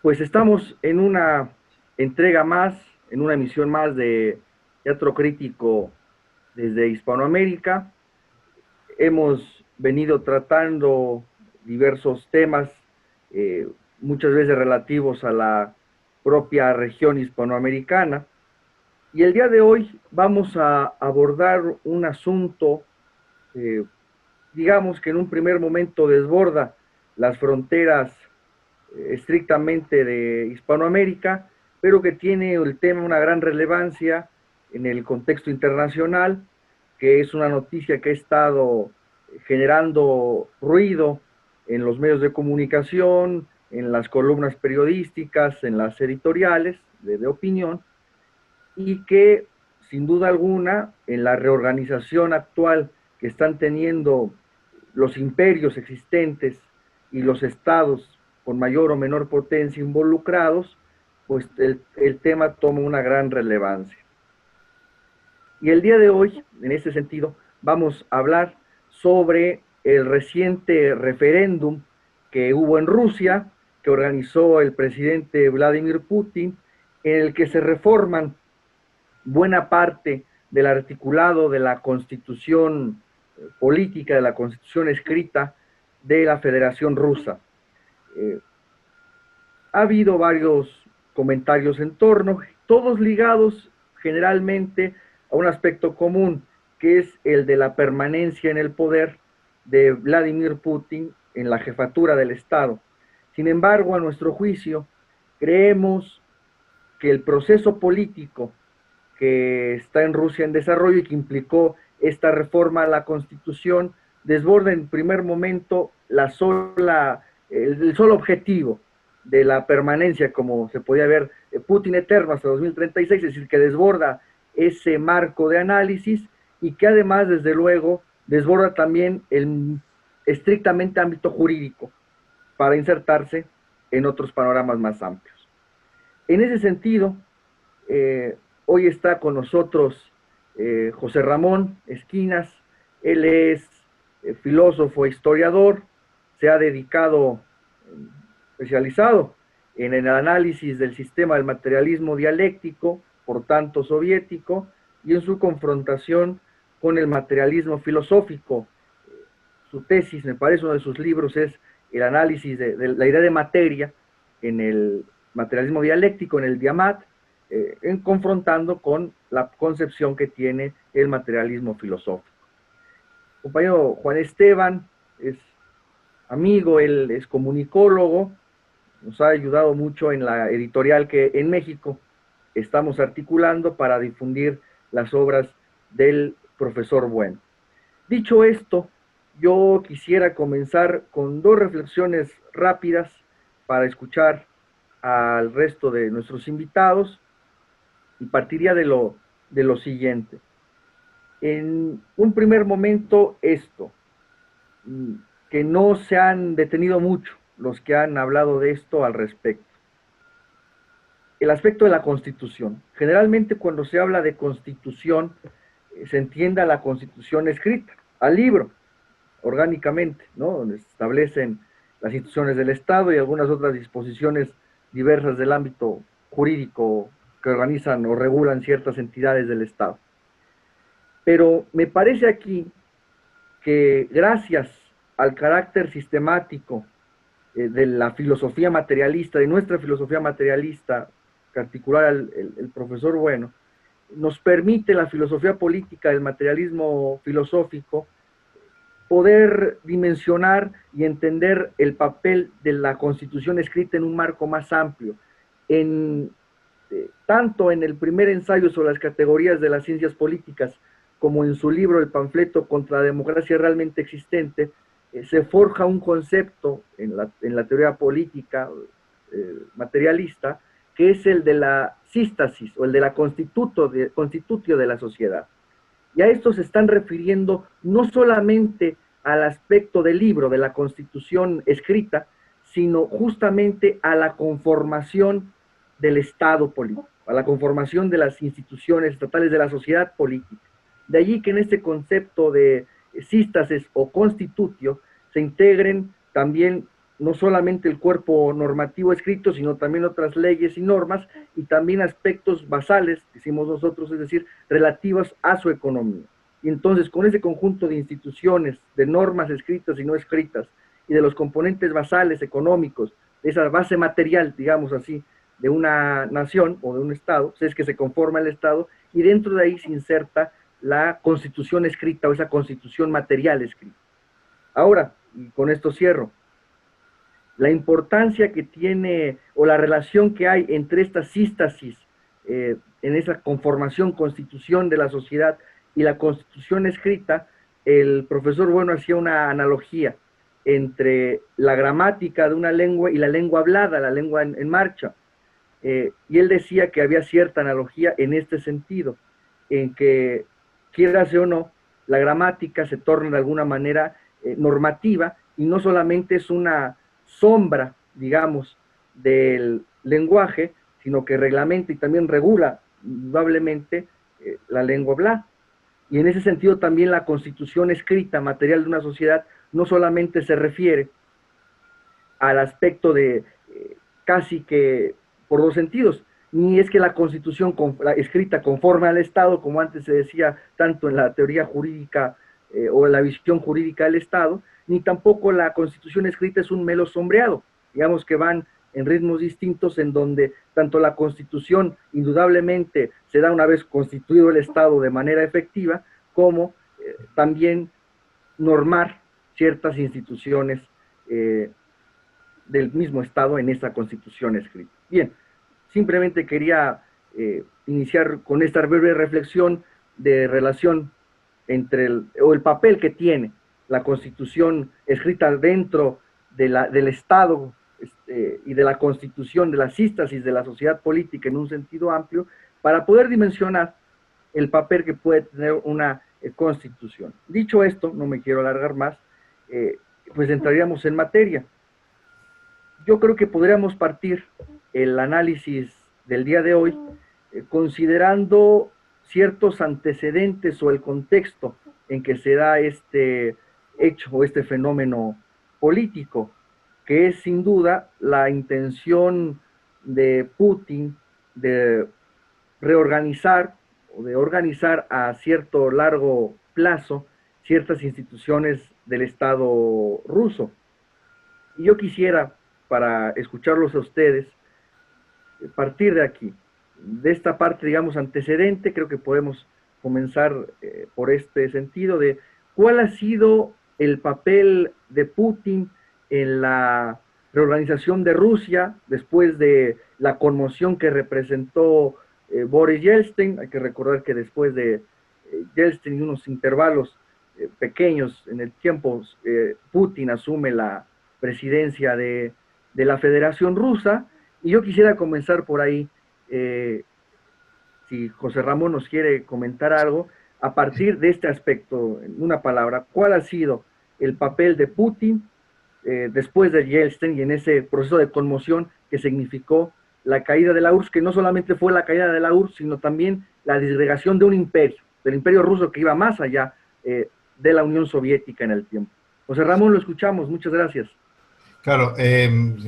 Pues estamos en una entrega más, en una emisión más de Teatro Crítico desde Hispanoamérica. Hemos venido tratando diversos temas, eh, muchas veces relativos a la propia región hispanoamericana. Y el día de hoy vamos a abordar un asunto, eh, digamos que en un primer momento desborda las fronteras estrictamente de Hispanoamérica, pero que tiene el tema una gran relevancia en el contexto internacional, que es una noticia que ha estado generando ruido en los medios de comunicación, en las columnas periodísticas, en las editoriales de opinión, y que sin duda alguna en la reorganización actual que están teniendo los imperios existentes y los estados con mayor o menor potencia involucrados, pues el tema toma una gran relevancia. Y el día de hoy, en este sentido, vamos a hablar sobre el reciente referéndum que hubo en Rusia, que organizó el presidente Vladimir Putin, en el que se reforman buena parte del articulado de la constitución política, de la constitución escrita de la Federación Rusa. Eh, ha habido varios comentarios en torno, todos ligados generalmente a un aspecto común, que es el de la permanencia en el poder de Vladimir Putin en la jefatura del Estado. Sin embargo, a nuestro juicio, creemos que el proceso político que está en Rusia en desarrollo y que implicó esta reforma a la Constitución, desborda en primer momento el solo objetivo de la permanencia, como se podía ver, Putin eterno hasta 2036, es decir, que desborda ese marco de análisis y que además, desde luego, desborda también el estrictamente ámbito jurídico para insertarse en otros panoramas más amplios. En ese sentido, hoy está con nosotros José Ramón Esquinas. Él es filósofo e historiador, se ha dedicado, especializado en el análisis del sistema del materialismo dialéctico, por tanto soviético, y en su confrontación con el materialismo filosófico. Su tesis, me parece, uno de sus libros es el análisis de la idea de materia en el materialismo dialéctico, en el Diamat, confrontando con la concepción que tiene el materialismo filosófico. El compañero Juan Esteban es amigo, él es comunicólogo, nos ha ayudado mucho en la editorial que en México estamos articulando para difundir las obras del profesor Bueno. Dicho esto, yo quisiera comenzar con dos reflexiones rápidas para escuchar al resto de nuestros invitados y partiría de lo siguiente. En un primer momento, esto, que no se han detenido mucho los que han hablado de esto al respecto. El aspecto de la Constitución. Generalmente cuando se habla de Constitución, se entiende a la Constitución escrita, al libro, orgánicamente, ¿no? Donde se establecen las instituciones del Estado y algunas otras disposiciones diversas del ámbito jurídico que organizan o regulan ciertas entidades del Estado. Pero me parece aquí que gracias al carácter sistemático de la filosofía materialista, de nuestra filosofía materialista, que articular el profesor Bueno, nos permite la filosofía política del materialismo filosófico poder dimensionar y entender el papel de la Constitución escrita en un marco más amplio, tanto en el primer ensayo sobre las categorías de las ciencias políticas como en su libro El panfleto contra la democracia realmente existente, se forja un concepto en la teoría política materialista, que es el de la sístasis o el de la constitutio de la sociedad. Y a esto se están refiriendo no solamente al aspecto del libro, de la Constitución escrita, sino justamente a la conformación del Estado político, a la conformación de las instituciones estatales de la sociedad política. De allí que en este concepto de sístasis o constitutio se integren también no solamente el cuerpo normativo escrito, sino también otras leyes y normas, y también aspectos basales, decimos nosotros, es decir, relativas a su economía. Y entonces, con ese conjunto de instituciones, de normas escritas y no escritas, y de los componentes basales económicos, de esa base material, digamos así, de una nación o de un Estado, pues es que se conforma el Estado, y dentro de ahí se inserta la constitución escrita o esa constitución material escrita. Ahora, y con esto cierro, la importancia que tiene o la relación que hay entre esta sístasis en esa conformación, constitución de la sociedad y la constitución escrita, el profesor Bueno hacía una analogía entre la gramática de una lengua y la lengua hablada, la lengua en marcha. Y él decía que había cierta analogía en este sentido, en que, quieras o no, la gramática se torna de alguna manera normativa y no solamente es una sombra, digamos, del lenguaje, sino que reglamenta y también regula indudablemente la lengua hablada. Y en ese sentido también la constitución escrita, material de una sociedad, no solamente se refiere al aspecto de casi que por dos sentidos, ni es que la constitución escrita conforme al Estado, como antes se decía tanto en la teoría jurídica o en la visión jurídica del Estado, ni tampoco la constitución escrita es un mero sombreado, digamos que van en ritmos distintos en donde tanto la constitución indudablemente se da una vez constituido el Estado de manera efectiva, como también normar ciertas instituciones del mismo Estado en esta constitución escrita. Bien, simplemente quería iniciar con esta breve reflexión de relación entre el papel que tiene la constitución escrita dentro del Estado y de la constitución, de la sístasis de la sociedad política en un sentido amplio, para poder dimensionar el papel que puede tener una constitución. Dicho esto, no me quiero alargar más, pues entraríamos en materia. Yo creo que podríamos partir el análisis del día de hoy considerando ciertos antecedentes o el contexto en que se da este hecho o este fenómeno político, que es sin duda la intención de Putin de reorganizar o de organizar a cierto largo plazo ciertas instituciones del Estado ruso. Y yo quisiera, para escucharlos a ustedes, partir de aquí, de esta parte, digamos, antecedente, creo que podemos comenzar por este sentido de cuál ha sido el papel de Putin en la reorganización de Rusia después de la conmoción que representó Boris Yeltsin. Hay que recordar que después de Yeltsin y unos intervalos pequeños en el tiempo, Putin asume la presidencia de la Federación Rusa, y yo quisiera comenzar por ahí, si José Ramón nos quiere comentar algo, a partir de este aspecto, en una palabra, ¿cuál ha sido el papel de Putin después de Yeltsin y en ese proceso de conmoción que significó la caída de la URSS, que no solamente fue la caída de la URSS, sino también la disgregación de un imperio, del imperio ruso que iba más allá de la Unión Soviética en el tiempo? José Ramón, lo escuchamos, muchas gracias. Claro,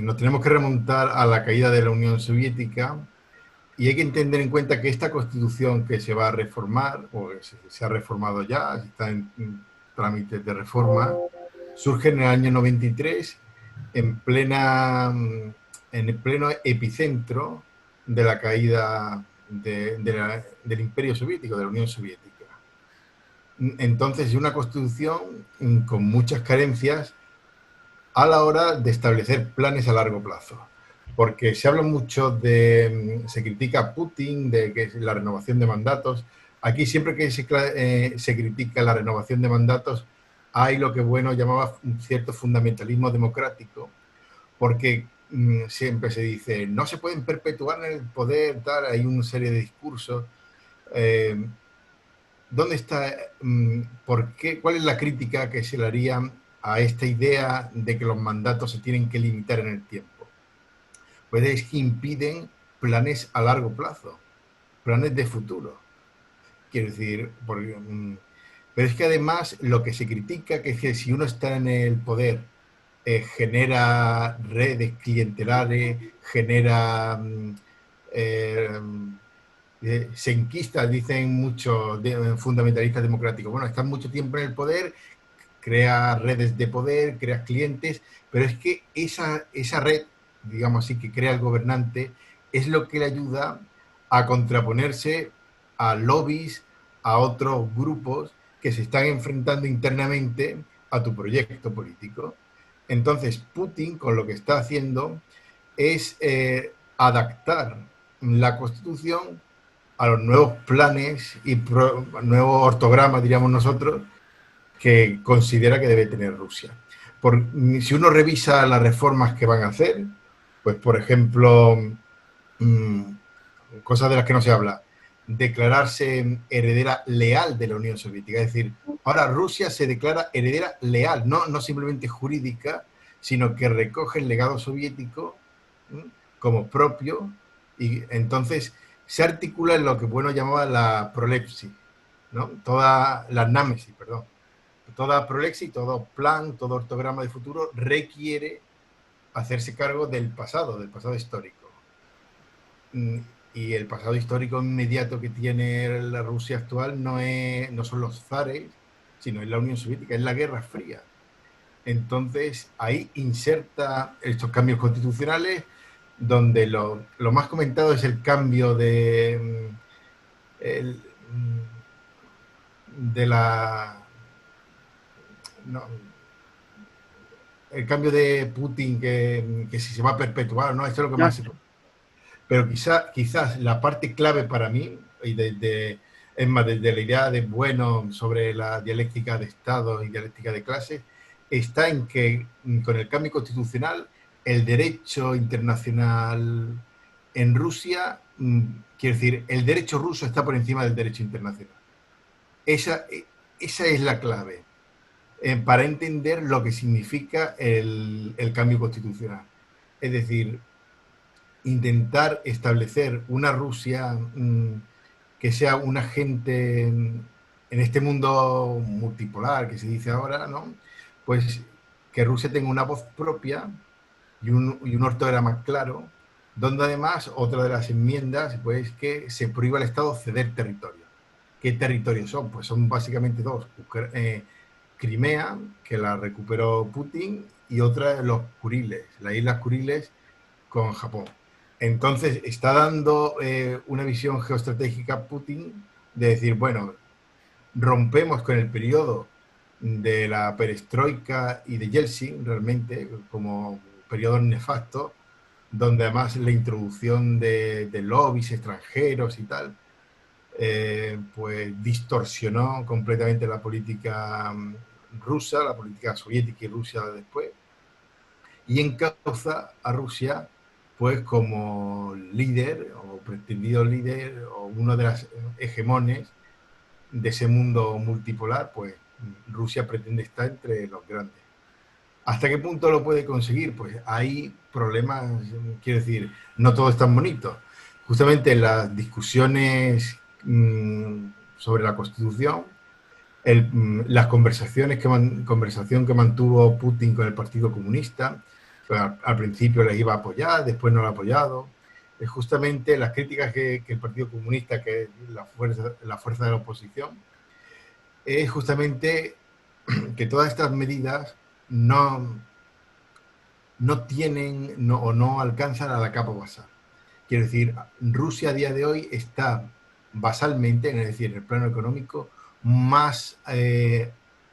nos tenemos que remontar a la caída de la Unión Soviética y hay que tener en cuenta que esta constitución que se va a reformar, o se ha reformado ya, está en trámites de reforma, surge en el año 93 en el pleno epicentro de la caída del Imperio Soviético, de la Unión Soviética. Entonces, es una constitución con muchas carencias a la hora de establecer planes a largo plazo. Porque se habla mucho se critica a Putin de que es la renovación de mandatos. Aquí siempre que se critica la renovación de mandatos hay lo que Bueno llamaba un cierto fundamentalismo democrático, porque siempre se dice no se pueden perpetuar en el poder, tal, hay una serie de discursos. ¿Dónde está, por qué, cuál es la crítica que se le haría a esta idea de que los mandatos se tienen que limitar en el tiempo? Pues es que impiden planes a largo plazo, planes de futuro. Quiero decir, pero es que además lo que se critica que es que si uno está en el poder genera redes clientelares, genera eh, senquistas, dicen muchos fundamentalistas democráticos. Bueno, están mucho tiempo en el poder, crea redes de poder, crea clientes, pero es que esa red, digamos así, que crea el gobernante, es lo que le ayuda a contraponerse a lobbies, a otros grupos que se están enfrentando internamente a tu proyecto político. Entonces, Putin, con lo que está haciendo, es adaptar la Constitución a los nuevos planes y nuevos ortogramas, diríamos nosotros, que considera que debe tener Rusia. Si uno revisa las reformas que van a hacer, pues por ejemplo, mmm, cosas de las que no se habla, declararse heredera leal de la Unión Soviética. Es decir, ahora Rusia se declara heredera leal, no simplemente jurídica, sino que recoge el legado soviético como propio y entonces se articula en lo que bueno llamaba la prolepsis, ¿no? Toda la námesis, perdón. Toda prolepsis, todo plan, todo ortograma de futuro requiere hacerse cargo del pasado histórico. Y el pasado histórico inmediato que tiene la Rusia actual no son los zares, sino es la Unión Soviética, es la Guerra Fría. Entonces, ahí inserta estos cambios constitucionales, donde lo más comentado es el cambio de la... No, el cambio de Putin, que si se va a perpetuar, ¿no? Esto es lo que más se... Pero quizás la parte clave para mí, y es más, desde la idea de bueno sobre la dialéctica de Estado y dialéctica de clases, está en que con el cambio constitucional, el derecho internacional en Rusia, quiero decir, el derecho ruso está por encima del derecho internacional. Esa es la clave para entender lo que significa el cambio constitucional. Es decir, intentar establecer una Rusia que sea un agente en este mundo multipolar que se dice ahora, ¿no? Pues que Rusia tenga una voz propia y un ortograma claro, donde además otra de las enmiendas pues que se prohíba al Estado ceder territorio. ¿Qué territorios son? Pues son básicamente dos. Crimea, que la recuperó Putin, y otra los Kuriles, las Islas Kuriles con Japón. Entonces está dando una visión geoestratégica Putin de decir, bueno, rompemos con el periodo de la perestroika y de Yeltsin, realmente, como periodos nefastos, donde además la introducción de lobbies extranjeros y tal, pues distorsionó completamente la política rusa, la política soviética y Rusia después, y encauza a Rusia pues como líder o pretendido líder o uno de las hegemones de ese mundo multipolar, pues Rusia pretende estar entre los grandes. ¿Hasta qué punto lo puede conseguir? Pues hay problemas, quiero decir, no todo es tan bonito. Justamente las discusiones sobre la Constitución, las conversación que mantuvo Putin con el Partido Comunista, pues al principio les iba a apoyar, después no lo ha apoyado. Es justamente las críticas que el Partido Comunista, que es la fuerza de la oposición, es justamente que todas estas medidas no tienen o no alcanzan a la capa basal. Quiero decir, Rusia a día de hoy está basalmente, es decir, en el plano económico,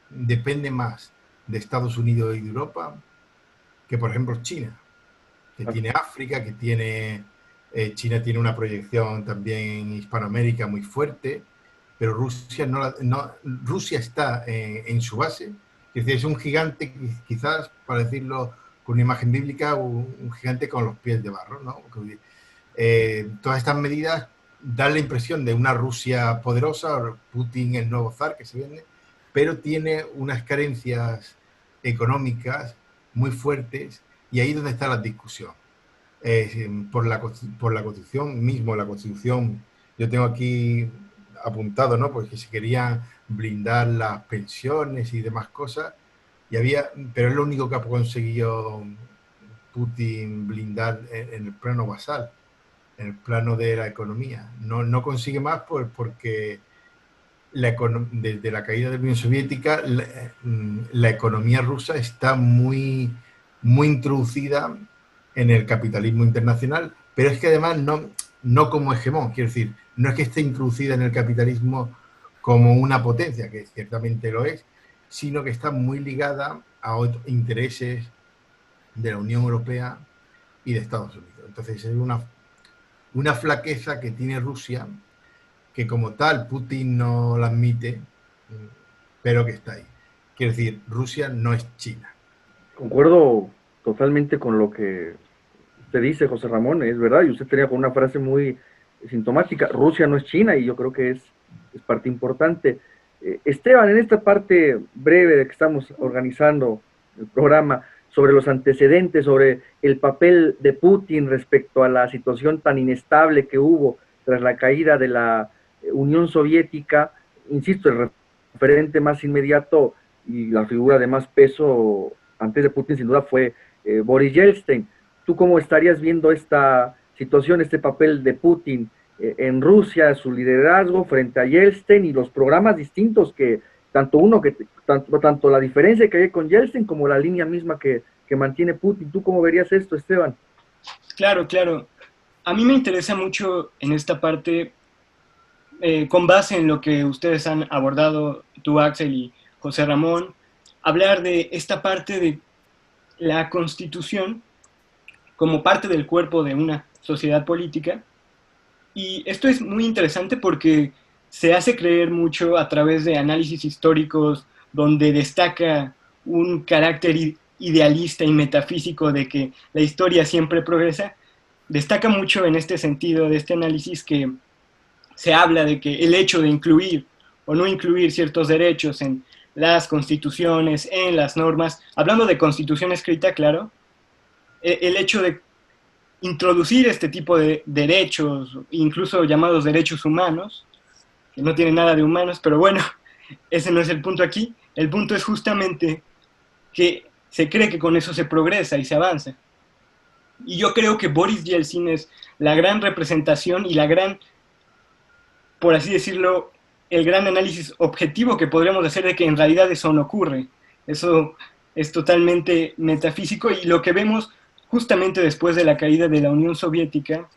depende más de Estados Unidos y de Europa que, por ejemplo, China, que tiene África, China tiene una proyección también en Hispanoamérica muy fuerte, pero Rusia está en su base, es decir, es un gigante, quizás, para decirlo con una imagen bíblica, un gigante con los pies de barro, ¿no? Todas estas medidas dan la impresión de una Rusia poderosa, Putin el nuevo zar que se vende, pero tiene unas carencias económicas muy fuertes y ahí es donde está la discusión. Por la Constitución mismo, la Constitución, yo tengo aquí apuntado, ¿no? Porque se querían blindar las pensiones y demás cosas, pero es lo único que ha conseguido Putin blindar en el plano basal, en el plano de la economía. No consigue más porque desde la caída de la Unión Soviética la economía rusa está muy, muy introducida en el capitalismo internacional, pero es que además no como hegemón, quiero decir, no es que esté introducida en el capitalismo como una potencia, que ciertamente lo es, sino que está muy ligada a otros intereses de la Unión Europea y de Estados Unidos. Entonces es una flaqueza que tiene Rusia, que como tal Putin no la admite, pero que está ahí. Quiero decir, Rusia no es China. Concuerdo totalmente con lo que usted dice, José Ramón, es verdad, y usted tenía con una frase muy sintomática, Rusia no es China, y yo creo que es parte importante. Esteban, en esta parte breve de que estamos organizando el programa, sobre los antecedentes, sobre el papel de Putin respecto a la situación tan inestable que hubo tras la caída de la Unión Soviética, insisto, el referente más inmediato y la figura de más peso antes de Putin sin duda fue Boris Yeltsin. ¿Tú cómo estarías viendo esta situación, este papel de Putin en Rusia, su liderazgo frente a Yeltsin y los programas distintos que tanto la diferencia que hay con Yeltsin como la línea misma que mantiene Putin? ¿Tú cómo verías esto, Esteban? Claro, claro. A mí me interesa mucho en esta parte, con base en lo que ustedes han abordado, tú, Axel, y José Ramón, hablar de esta parte de la Constitución como parte del cuerpo de una sociedad política. Y esto es muy interesante porque se hace creer mucho a través de análisis históricos donde destaca un carácter idealista y metafísico de que la historia siempre progresa. Destaca mucho en este sentido de este análisis que se habla de que el hecho de incluir o no incluir ciertos derechos en las constituciones, en las normas, hablando de constitución escrita, claro, el hecho de introducir este tipo de derechos, incluso llamados derechos humanos, que no tienen nada de humanos, pero bueno, ese no es el punto aquí. El punto es justamente que se cree que con eso se progresa y se avanza. Y yo creo que Boris Yeltsin es la gran representación y la gran, por así decirlo, el gran análisis objetivo que podríamos hacer de que en realidad eso no ocurre. Eso es totalmente metafísico y lo que vemos justamente después de la caída de la Unión Soviética,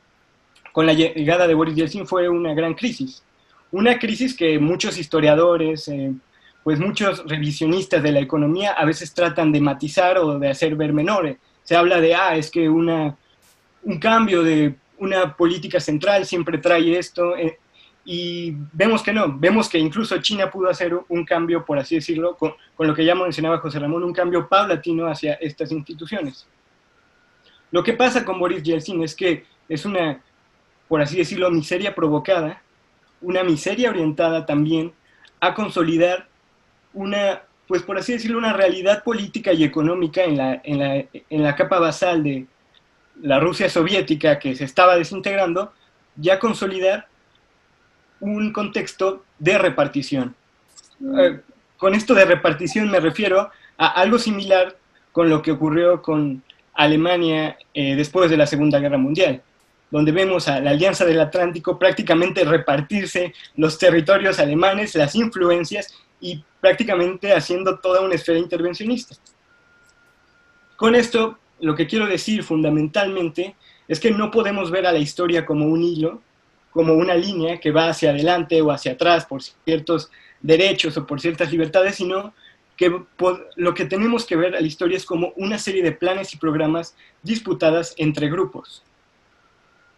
con la llegada de Boris Yeltsin, fue una gran crisis. Una crisis que muchos historiadores, pues muchos revisionistas de la economía a veces tratan de matizar o de hacer ver menores. Se habla de, es que un cambio de una política central siempre trae esto, y vemos que no, vemos que incluso China pudo hacer un cambio, por así decirlo, con lo que ya mencionaba José Ramón, un cambio paulatino hacia estas instituciones. Lo que pasa con Boris Yeltsin es que es una, por así decirlo, miseria provocada, una miseria orientada también a consolidar una, pues por así decirlo, una realidad política y económica en la capa basal de la Rusia soviética que se estaba desintegrando, ya consolidar un contexto de repartición. Con esto de repartición me refiero a algo similar con lo que ocurrió con Alemania después de la Segunda Guerra Mundial, donde vemos a la Alianza del Atlántico prácticamente repartirse los territorios alemanes, las influencias y prácticamente haciendo toda una esfera intervencionista. Con esto, lo que quiero decir fundamentalmente es que no podemos ver a la historia como un hilo, como una línea que va hacia adelante o hacia atrás por ciertos derechos o por ciertas libertades, sino que lo que tenemos que ver a la historia es como una serie de planes y programas disputadas entre grupos.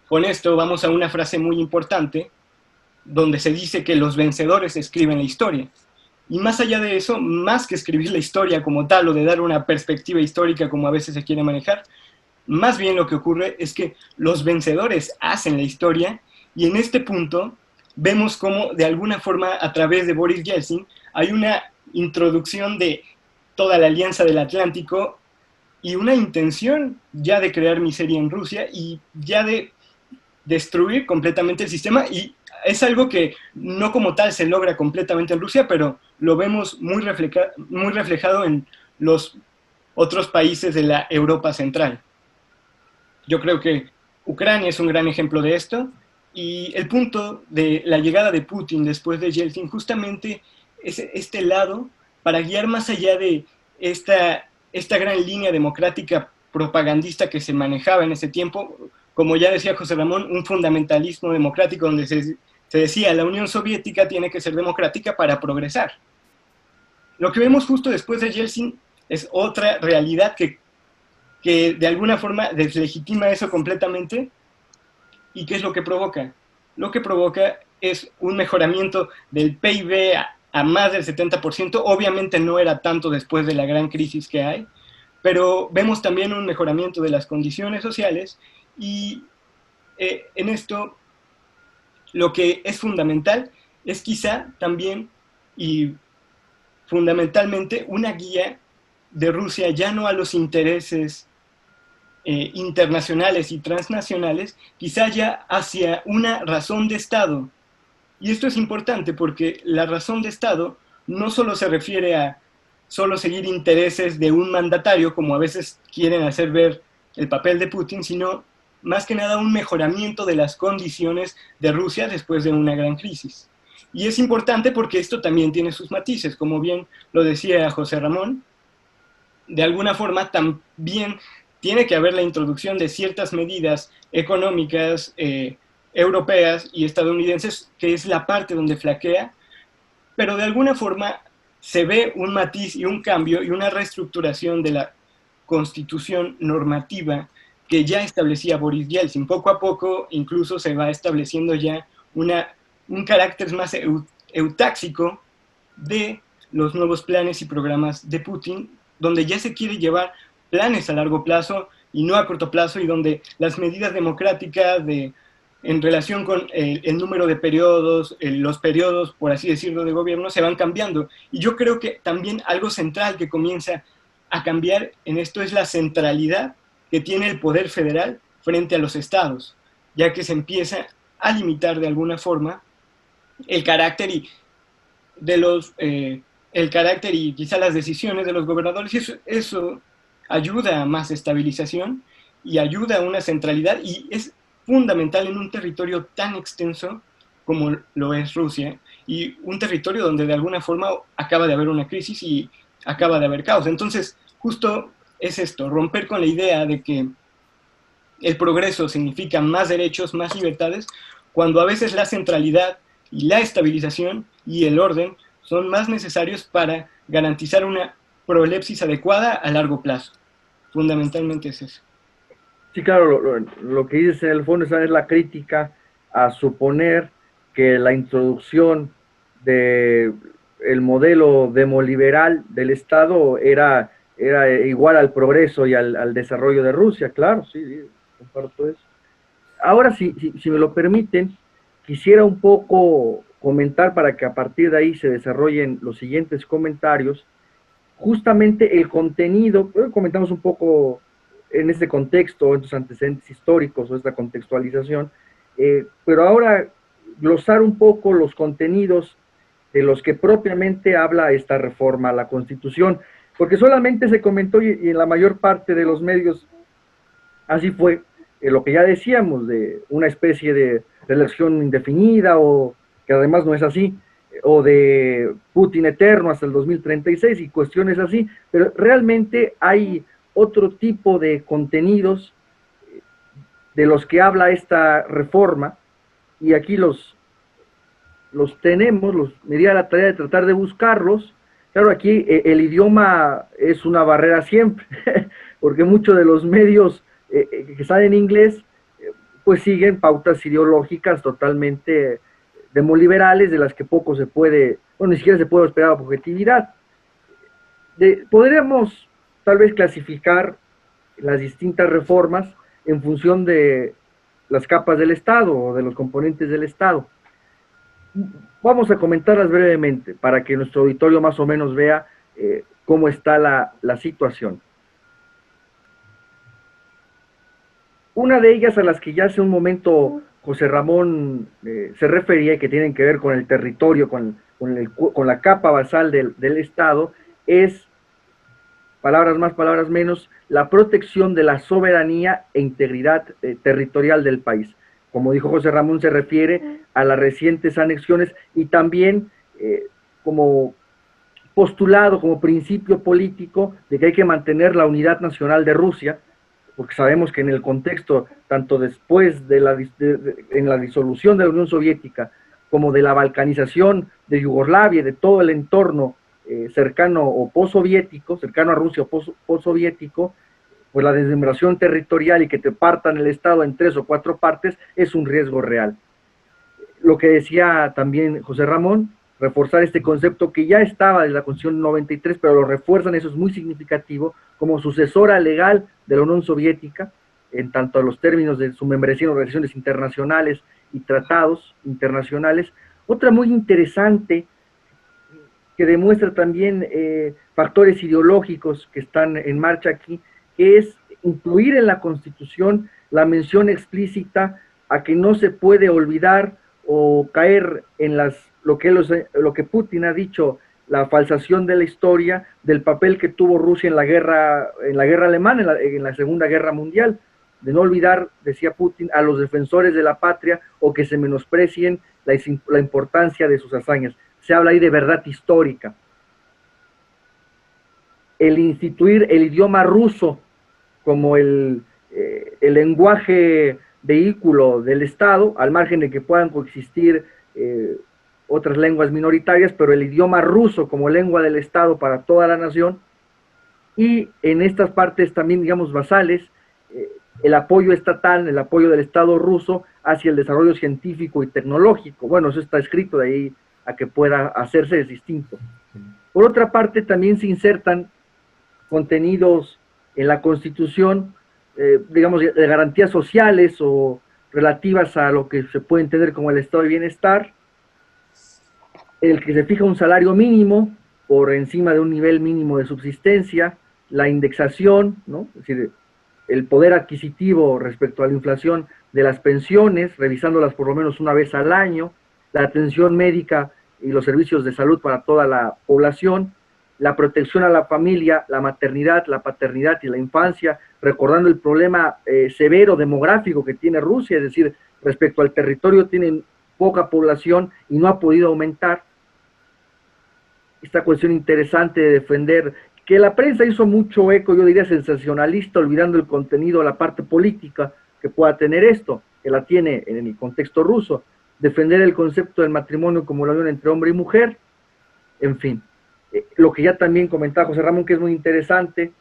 Con esto vamos a una frase muy importante, donde se dice que los vencedores escriben la historia. Y más allá de eso, más que escribir la historia como tal o de dar una perspectiva histórica como a veces se quiere manejar, más bien lo que ocurre es que los vencedores hacen la historia, y en este punto vemos cómo de alguna forma a través de Boris Yeltsin hay una introducción de toda la Alianza del Atlántico y una intención ya de crear miseria en Rusia y ya de destruir completamente el sistema, y es algo que no como tal se logra completamente en Rusia, pero lo vemos muy reflejado en los otros países de la Europa Central. Yo creo que Ucrania es un gran ejemplo de esto, y el punto de la llegada de Putin después de Yeltsin justamente es este lado para guiar más allá de esta gran línea democrática propagandista que se manejaba en ese tiempo, como ya decía José Ramón, un fundamentalismo democrático donde se decía la Unión Soviética tiene que ser democrática para progresar. Lo que vemos justo después de Yeltsin es otra realidad que de alguna forma deslegitima eso completamente. ¿Y qué es lo que provoca? Lo que provoca es un mejoramiento del PIB a más del 70%. Obviamente no era tanto después de la gran crisis que hay, pero vemos también un mejoramiento de las condiciones sociales, y en esto lo que es fundamental es quizá también y fundamentalmente una guía de Rusia ya no a los intereses internacionales y transnacionales, quizá ya hacia una razón de Estado. Y esto es importante porque la razón de Estado no solo se refiere a solo seguir intereses de un mandatario, como a veces quieren hacer ver el papel de Putin, sino más que nada un mejoramiento de las condiciones de Rusia después de una gran crisis. Y es importante porque esto también tiene sus matices, como bien lo decía José Ramón, de alguna forma también tiene que haber la introducción de ciertas medidas económicas europeas y estadounidenses, que es la parte donde flaquea, pero de alguna forma se ve un matiz y un cambio y una reestructuración de la constitución normativa que ya establecía Boris Yeltsin. Poco a poco incluso se va estableciendo ya un carácter más eutáxico de los nuevos planes y programas de Putin, donde ya se quiere llevar planes a largo plazo y no a corto plazo, y donde las medidas democráticas en relación con el número de periodos, los periodos, por así decirlo, de gobierno, se van cambiando. Y yo creo que también algo central que comienza a cambiar en esto es la centralidad que tiene el poder federal frente a los estados, ya que se empieza a limitar de alguna forma el carácter el carácter y quizá las decisiones de los gobernadores, y eso ayuda a más estabilización y ayuda a una centralidad, y es fundamental en un territorio tan extenso como lo es Rusia, y un territorio donde de alguna forma acaba de haber una crisis y acaba de haber caos. Entonces, justo es esto, romper con la idea de que el progreso significa más derechos, más libertades, cuando a veces la centralidad y la estabilización y el orden son más necesarios para garantizar una prolepsis adecuada a largo plazo. Fundamentalmente es eso. Sí, claro, lo que dices en el fondo es la crítica a suponer que la introducción de el modelo demoliberal del Estado era igual al progreso y al desarrollo de Rusia, claro, sí, comparto eso. Ahora, si me lo permiten, quisiera un poco comentar para que a partir de ahí se desarrollen los siguientes comentarios, justamente el contenido, comentamos un poco en este contexto, en estos antecedentes históricos o esta contextualización, pero ahora glosar un poco los contenidos de los que propiamente habla esta reforma a la Constitución, porque solamente se comentó y en la mayor parte de los medios así fue, lo que ya decíamos, de una especie de reelección indefinida, o que además no es así, o de Putin eterno hasta el 2036 y cuestiones así, pero realmente hay otro tipo de contenidos de los que habla esta reforma, y aquí los tenemos, me di a la tarea de tratar de buscarlos. Claro, aquí el idioma es una barrera siempre, porque muchos de los medios que salen en inglés, pues siguen pautas ideológicas totalmente demoliberales, de las que poco se puede, bueno, ni siquiera se puede esperar objetividad. Podríamos tal vez clasificar las distintas reformas en función de las capas del Estado o de los componentes del Estado. Vamos a comentarlas brevemente para que nuestro auditorio más o menos vea cómo está la situación. Una de ellas, a las que ya hace un momento José Ramón se refería, y que tienen que ver con el territorio, con la capa basal del Estado, es palabras más, palabras menos, la protección de la soberanía e integridad territorial del país. Como dijo José Ramón, se refiere a las recientes anexiones y también como postulado, como principio político de que hay que mantener la unidad nacional de Rusia, porque sabemos que en el contexto, tanto después de en la disolución de la Unión Soviética, como de la balcanización de Yugoslavia, de todo el entorno cercano o postsoviético, cercano a Rusia o postsoviético, pues la desmembración territorial y que te partan el Estado en 3 o 4 partes es un riesgo real. Lo que decía también José Ramón, reforzar este concepto que ya estaba desde la Constitución 93, pero lo refuerzan, eso es muy significativo, como sucesora legal de la Unión Soviética, en tanto a los términos de su membresía en organizaciones internacionales y tratados internacionales. Otra muy interesante, que demuestra también factores ideológicos que están en marcha aquí, que es incluir en la Constitución la mención explícita a que no se puede olvidar o caer en lo que Putin ha dicho, la falsación de la historia del papel que tuvo Rusia en la guerra alemana, en la Segunda Guerra Mundial, de no olvidar, decía Putin, a los defensores de la patria o que se menosprecien la importancia de sus hazañas. Se habla ahí de verdad histórica. El instituir el idioma ruso como el lenguaje vehículo del Estado, al margen de que puedan coexistir otras lenguas minoritarias, pero el idioma ruso como lengua del Estado para toda la nación, y en estas partes también, digamos, basales, el apoyo estatal, el apoyo del Estado ruso hacia el desarrollo científico y tecnológico. Bueno, eso está escrito, de ahí a que pueda hacerse es distinto. Por otra parte, también se insertan contenidos en la Constitución, digamos, de garantías sociales o relativas a lo que se puede entender como el estado de bienestar, el que se fija un salario mínimo por encima de un nivel mínimo de subsistencia, la indexación, ¿no? Es decir, el poder adquisitivo respecto a la inflación de las pensiones, revisándolas por lo menos una vez al año, la atención médica y los servicios de salud para toda la población, la protección a la familia, la maternidad, la paternidad y la infancia, recordando el problema severo demográfico que tiene Rusia, es decir, respecto al territorio tienen poca población y no ha podido aumentar. Esta cuestión interesante de defender, que la prensa hizo mucho eco, yo diría sensacionalista, olvidando el contenido, la parte política que pueda tener esto, que la tiene en el contexto ruso, defender el concepto del matrimonio como la unión entre hombre y mujer, en fin. Lo que ya también comentaba José Ramón, que es muy interesante,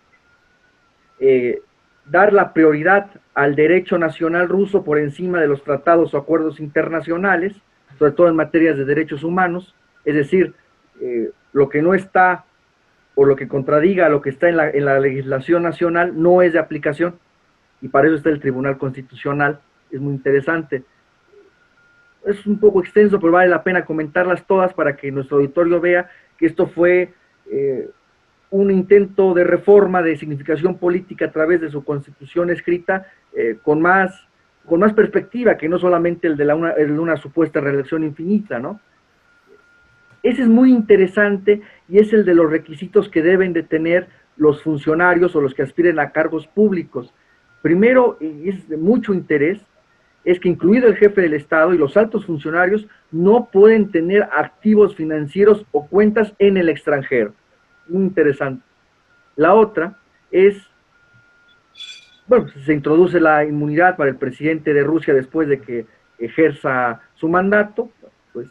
dar la prioridad al derecho nacional ruso por encima de los tratados o acuerdos internacionales, sobre todo en materias de derechos humanos, es decir, lo que no está o lo que contradiga lo que está en la legislación nacional no es de aplicación, y para eso está el Tribunal Constitucional. Es muy interesante. Es un poco extenso, pero vale la pena comentarlas todas para que nuestro auditorio vea que esto fue un intento de reforma de significación política a través de su constitución escrita con más perspectiva que no solamente el de una supuesta reelección infinita, ¿no? Ese es muy interesante y es el de los requisitos que deben de tener los funcionarios o los que aspiren a cargos públicos. Primero, y es de mucho interés, es que incluido el jefe del Estado y los altos funcionarios no pueden tener activos financieros o cuentas en el extranjero. Muy interesante. La otra es, bueno, se introduce la inmunidad para el presidente de Rusia después de que ejerza su mandato, pues,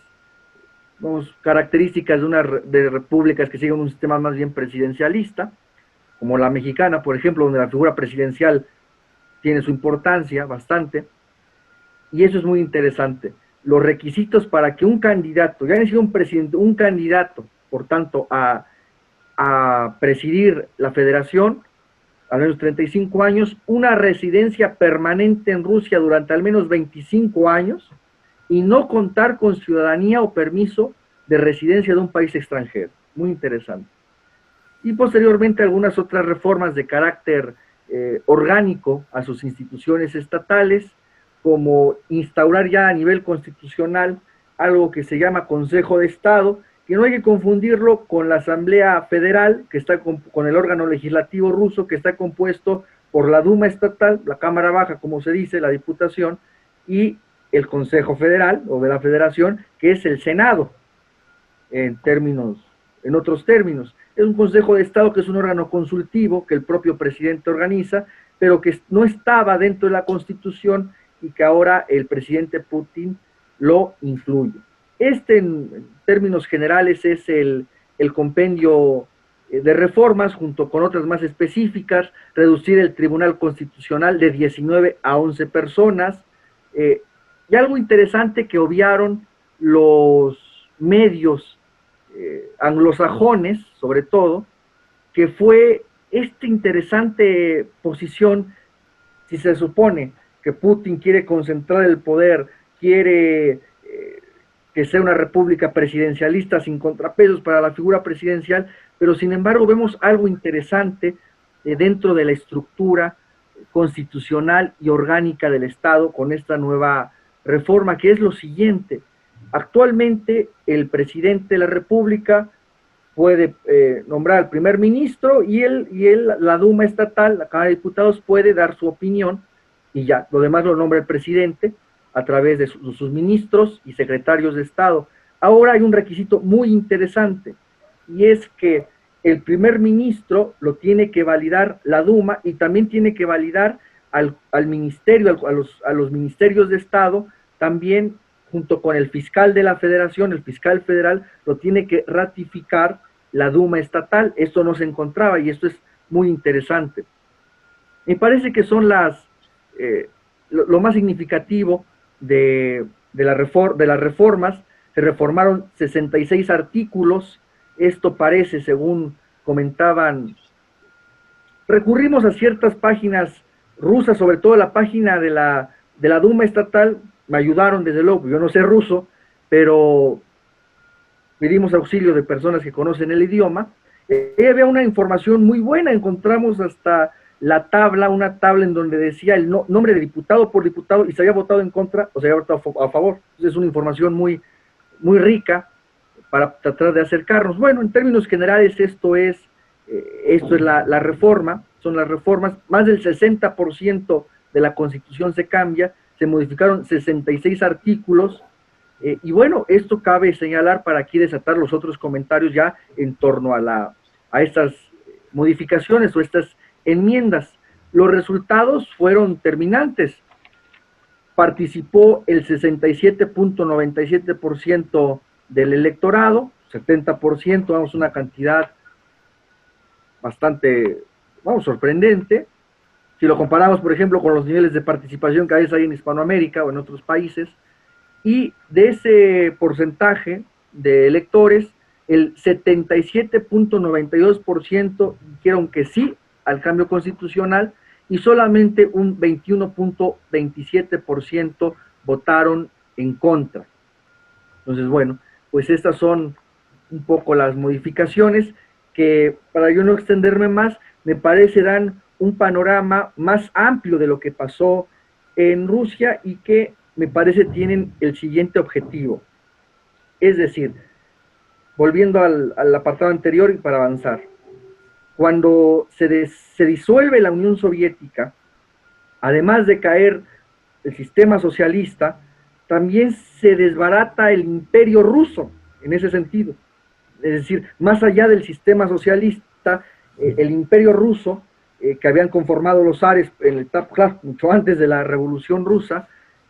vamos, características de repúblicas que siguen un sistema más bien presidencialista, como la mexicana, por ejemplo, donde la figura presidencial tiene su importancia bastante. Y eso es muy interesante. Los requisitos para que un candidato, ya necesita un presidente, un candidato, por tanto, a presidir la federación, al menos 35 años, una residencia permanente en Rusia durante al menos 25 años y no contar con ciudadanía o permiso de residencia de un país extranjero. Muy interesante. Y posteriormente algunas otras reformas de carácter orgánico a sus instituciones estatales, como instaurar ya a nivel constitucional algo que se llama Consejo de Estado, que que no hay que confundirlo con la Asamblea Federal, que está con el órgano legislativo ruso, que está compuesto por la Duma estatal, la Cámara Baja, como se dice, la Diputación, y el Consejo Federal, o de la Federación, que es el Senado, en otros términos. Es un Consejo de Estado que es un órgano consultivo que el propio presidente organiza, pero que no estaba dentro de la Constitución y que ahora el presidente Putin lo incluye. Este, en términos generales, es el compendio de reformas, junto con otras más específicas: reducir el Tribunal Constitucional de 19 a 11 personas, y algo interesante que obviaron los medios anglosajones, sobre todo, que fue esta interesante posición. Si se supone que Putin quiere concentrar el poder, quiere que sea una república presidencialista sin contrapesos para la figura presidencial, pero sin embargo vemos algo interesante dentro de la estructura constitucional y orgánica del Estado con esta nueva reforma, que es lo siguiente: actualmente el presidente de la República puede nombrar al primer ministro, y la Duma estatal, la Cámara de Diputados, puede dar su opinión, y ya, lo demás lo nombra el presidente a través de sus ministros y secretarios de Estado. Ahora hay un requisito muy interesante, y es que el primer ministro lo tiene que validar la Duma, y también tiene que validar al ministerio, a los ministerios de Estado, también junto con el fiscal de la Federación. El fiscal federal lo tiene que ratificar la Duma estatal. Esto no se encontraba, y esto es muy interesante. Me parece que son lo más significativo de las reformas. Se reformaron 66 artículos. Esto parece, según comentaban, recurrimos a ciertas páginas rusas, sobre todo la página de la Duma estatal. Me ayudaron, desde luego, yo no sé ruso, pero pedimos auxilio de personas que conocen el idioma. Había una información muy buena. Encontramos hasta una tabla en donde decía el nombre de diputado por diputado, y se había votado en contra o se había votado a favor. Entonces es una información muy, muy rica para tratar de acercarnos. Bueno, en términos generales, esto es la reforma, son las reformas. Más del 60% de la Constitución se cambia, se modificaron 66 artículos, y bueno, esto cabe señalar para aquí desatar los otros comentarios ya en torno a estas modificaciones o estas enmiendas. Los resultados fueron terminantes. Participó el 67.97% del electorado, 70%, vamos, una cantidad bastante, sorprendente. Si lo comparamos, por ejemplo, con los niveles de participación que a veces hay en Hispanoamérica o en otros países, y de ese porcentaje de electores, el 77.92% dijeron que sí al cambio constitucional, y solamente un 21.27% votaron en contra. Entonces, bueno, pues estas son un poco las modificaciones que, para yo no extenderme más, me parece dan un panorama más amplio de lo que pasó en Rusia, y que me parece tienen el siguiente objetivo. Es decir, volviendo al apartado anterior y para avanzar, cuando se disuelve la Unión Soviética, además de caer el sistema socialista, también se desbarata el imperio ruso en ese sentido. Es decir, más allá del sistema socialista, el imperio ruso, que habían conformado los zares en el claro, mucho antes de la Revolución Rusa,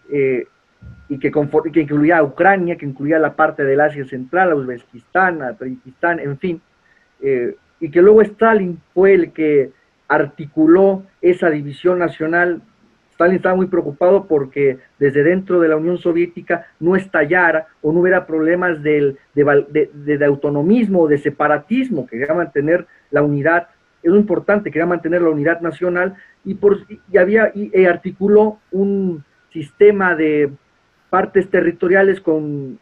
y que incluía a Ucrania, que incluía la parte del Asia Central, a Uzbekistán, a Tayikistán, en fin, y que luego Stalin fue el que articuló esa división nacional. Stalin estaba muy preocupado porque desde dentro de la Unión Soviética no estallara o no hubiera problemas de autonomismo o de separatismo, que quería mantener la unidad. Es muy importante, quería mantener la unidad nacional, y articuló un sistema de partes territoriales con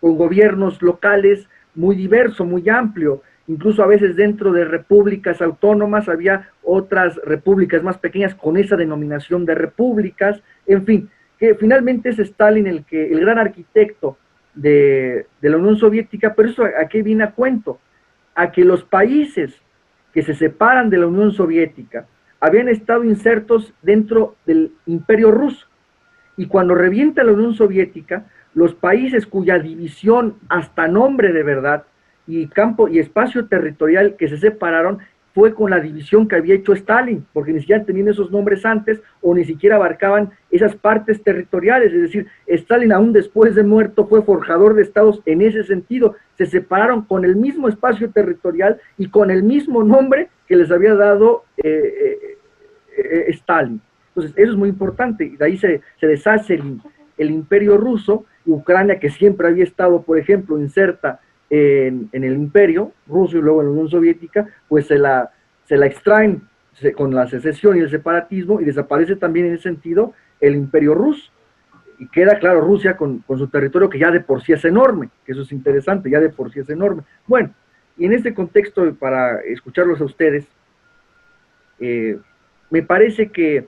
gobiernos locales muy diverso, muy amplio. Incluso a veces dentro de repúblicas autónomas había otras repúblicas más pequeñas con esa denominación de repúblicas. En fin, que finalmente es Stalin el gran arquitecto de la Unión Soviética, pero eso a qué viene a cuento, a que los países que se separan de la Unión Soviética habían estado insertos dentro del Imperio Ruso, y cuando revienta la Unión Soviética, los países cuya división hasta nombre de verdad y campo y espacio territorial que se separaron fue con la división que había hecho Stalin, porque ni siquiera tenían esos nombres antes o ni siquiera abarcaban esas partes territoriales. Es decir, Stalin aún después de muerto fue forjador de estados en ese sentido. Se separaron con el mismo espacio territorial y con el mismo nombre que les había dado Stalin. Entonces, eso es muy importante. Y de ahí se deshace el imperio ruso, y Ucrania, que siempre había estado, por ejemplo, inserta en el imperio ruso y luego en la Unión Soviética, pues se la extraen con la secesión y el separatismo, y desaparece también en ese sentido el imperio ruso. Y queda claro Rusia con su territorio, que ya de por sí es enorme, que eso es interesante, ya de por sí es enorme. Bueno, y en este contexto, para escucharlos a ustedes, me parece que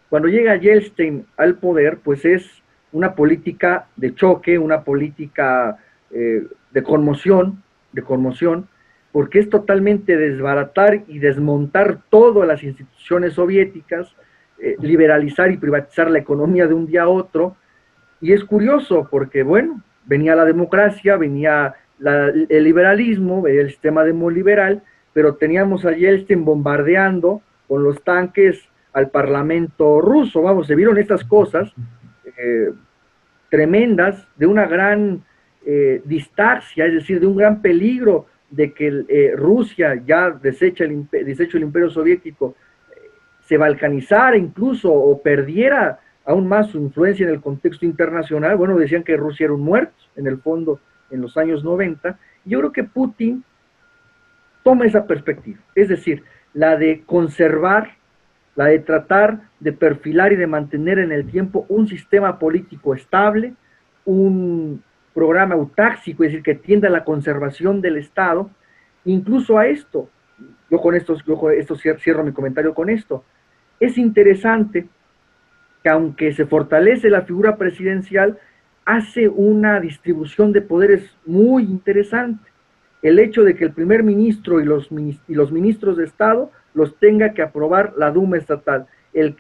cuando llega Yeltsin al poder, pues es una política de choque, una política de conmoción, porque es totalmente desbaratar y desmontar todas las instituciones soviéticas, liberalizar y privatizar la economía de un día a otro. Y es curioso porque, bueno, venía la democracia, venía el liberalismo, venía el sistema demoliberal, pero teníamos a Yeltsin bombardeando con los tanques al parlamento ruso. Vamos, se vieron estas cosas tremendas, de una gran distancia, es decir, de un gran peligro de que Rusia, ya deshecho el imperio soviético, se balcanizara incluso o perdiera aún más su influencia en el contexto internacional. Bueno, decían que Rusia era un muerto, en el fondo, en los años 90. Yo creo que Putin toma esa perspectiva, es decir, la de conservar, la de tratar de perfilar y de mantener en el tiempo un sistema político estable, un programa autáxico, es decir, que tienda a la conservación del Estado. Incluso a esto, yo con esto cierro mi comentario con esto, es interesante que aunque se fortalece la figura presidencial, hace una distribución de poderes muy interesante. El hecho de que el primer ministro y los ministros de Estado los tenga que aprobar la Duma estatal, el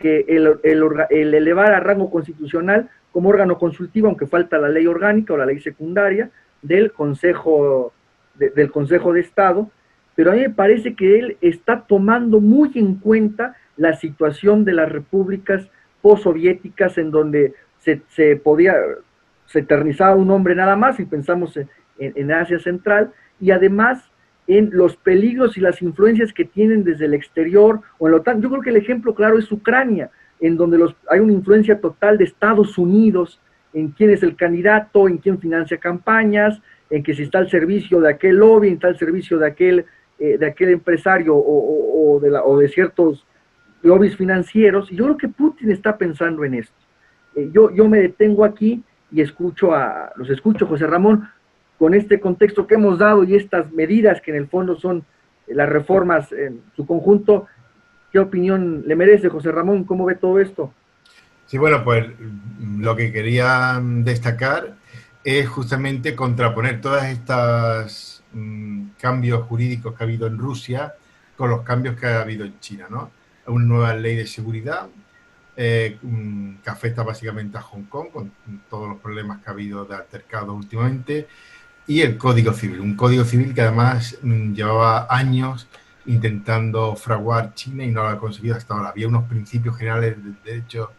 elevar a rango constitucional como órgano consultivo, aunque falta la ley orgánica o la ley secundaria del Consejo de Estado, pero a mí me parece que él está tomando muy en cuenta la situación de las repúblicas postsoviéticas, en donde se eternizaba un hombre nada más, y pensamos en Asia Central, y además en los peligros y las influencias que tienen desde el exterior o en la OTAN. Yo creo que el ejemplo claro es Ucrania, en donde hay una influencia total de Estados Unidos en quién es el candidato, en quién financia campañas, en que si está al servicio de aquel lobby, está al servicio de aquel empresario o de ciertos lobbies financieros. Y yo creo que Putin está pensando en esto. Yo me detengo aquí y los escucho, José Ramón, con este contexto que hemos dado y estas medidas que en el fondo son las reformas en su conjunto. ¿Qué opinión le merece, José Ramón? ¿Cómo ve todo esto? Sí, bueno, pues lo que quería destacar es justamente contraponer todas estas cambios jurídicos que ha habido en Rusia con los cambios que ha habido en China, ¿no? Una nueva ley de seguridad que afecta básicamente a Hong Kong, con todos los problemas que ha habido de altercado últimamente, y el Código Civil, un Código Civil que además llevaba años intentando fraguar China y no lo ha conseguido hasta ahora. Había unos principios generales de derecho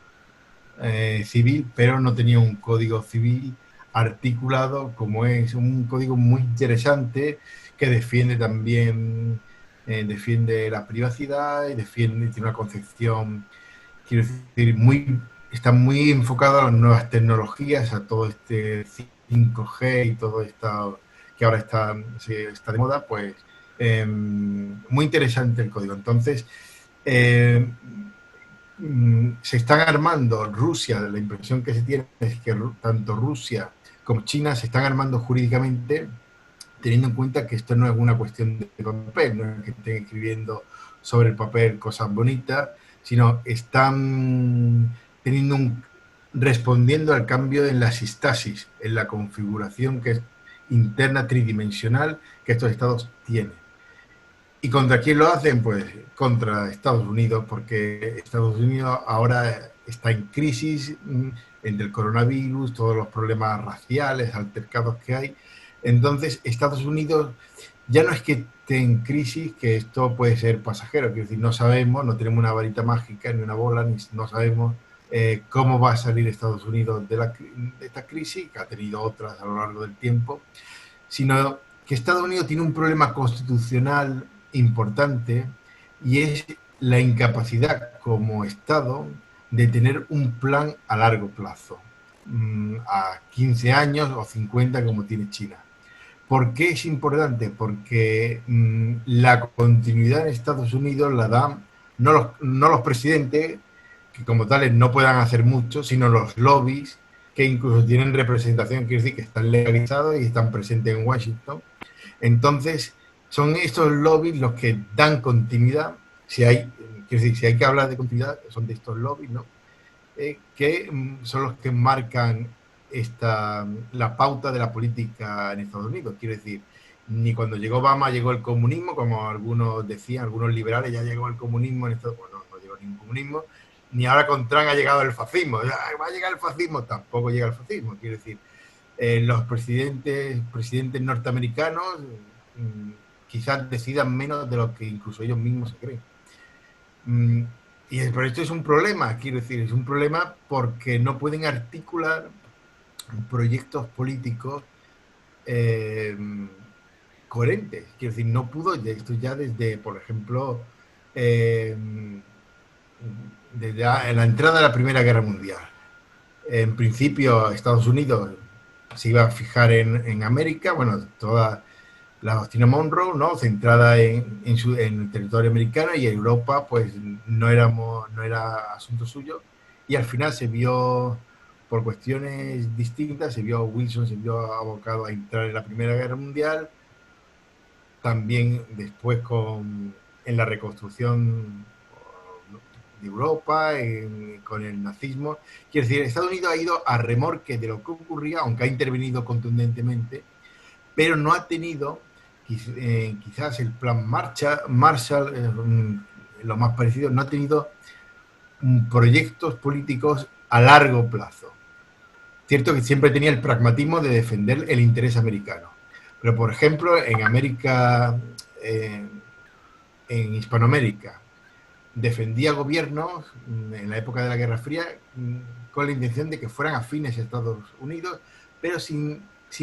civil, pero no tenía un Código Civil articulado, como es un código muy interesante que defiende también defiende la privacidad y tiene una concepción, quiero decir, está muy enfocado a las nuevas tecnologías, a todo este 5G y todo esto que ahora está de moda, pues muy interesante el código. Entonces, se están armando Rusia, la impresión que se tiene es que tanto Rusia como China se están armando jurídicamente, teniendo en cuenta que esto no es una cuestión de papel, no es que estén escribiendo sobre el papel cosas bonitas, sino están teniendo respondiendo al cambio en la sistasis, en la configuración que es interna tridimensional que estos estados tienen. ¿Y contra quién lo hacen? Pues contra Estados Unidos, porque Estados Unidos ahora está en crisis entre el coronavirus, todos los problemas raciales, altercados que hay. Entonces, Estados Unidos ya no es que esté en crisis, que esto puede ser pasajero, quiero decir, no sabemos, no tenemos una varita mágica ni una bola, ni no sabemos cómo va a salir Estados Unidos de esta crisis, que ha tenido otras a lo largo del tiempo, sino que Estados Unidos tiene un problema constitucional importante y es la incapacidad como Estado de tener un plan a largo plazo, a 15 años o 50 como tiene China. ¿Por qué es importante? Porque la continuidad en Estados Unidos la dan no los presidentes, que como tales no puedan hacer mucho, sino los lobbies, que incluso tienen representación, quiere decir que están legalizados y están presentes en Washington. Entonces, son estos lobbies los que dan continuidad. Si hay que hablar de continuidad, son de estos lobbies, ¿no? Que son los que marcan la pauta de la política en Estados Unidos. Quiero decir, ni cuando llegó Obama llegó el comunismo, como algunos decían, algunos liberales, ya llegó el comunismo en Estados Unidos. Bueno, no llegó ningún comunismo, ni ahora con Trump ha llegado el fascismo. Va a llegar el fascismo, tampoco llega el fascismo. Quiero decir, los presidentes norteamericanos quizás decidan menos de lo que incluso ellos mismos se creen. Pero esto es un problema, quiero decir, es un problema porque no pueden articular proyectos políticos coherentes. Quiero decir, no pudo, esto ya desde, por ejemplo, desde la entrada de la Primera Guerra Mundial. En principio, Estados Unidos se iba a fijar en América, bueno, toda la doctrina Monroe, ¿no? Centrada en el territorio americano, y Europa, pues, no era asunto suyo. Y al final se vio, por cuestiones distintas, Wilson se vio abocado a entrar en la Primera Guerra Mundial, también después en la reconstrucción de Europa, con el nazismo. Quiero decir, Estados Unidos ha ido a remorque de lo que ocurría, aunque ha intervenido contundentemente, pero no ha tenido quizás el plan Marshall, lo más parecido, no ha tenido proyectos políticos a largo plazo. Cierto que siempre tenía el pragmatismo de defender el interés americano, pero por ejemplo en América, en Hispanoamérica, defendía gobiernos en la época de la Guerra Fría con la intención de que fueran afines a Estados Unidos, pero sin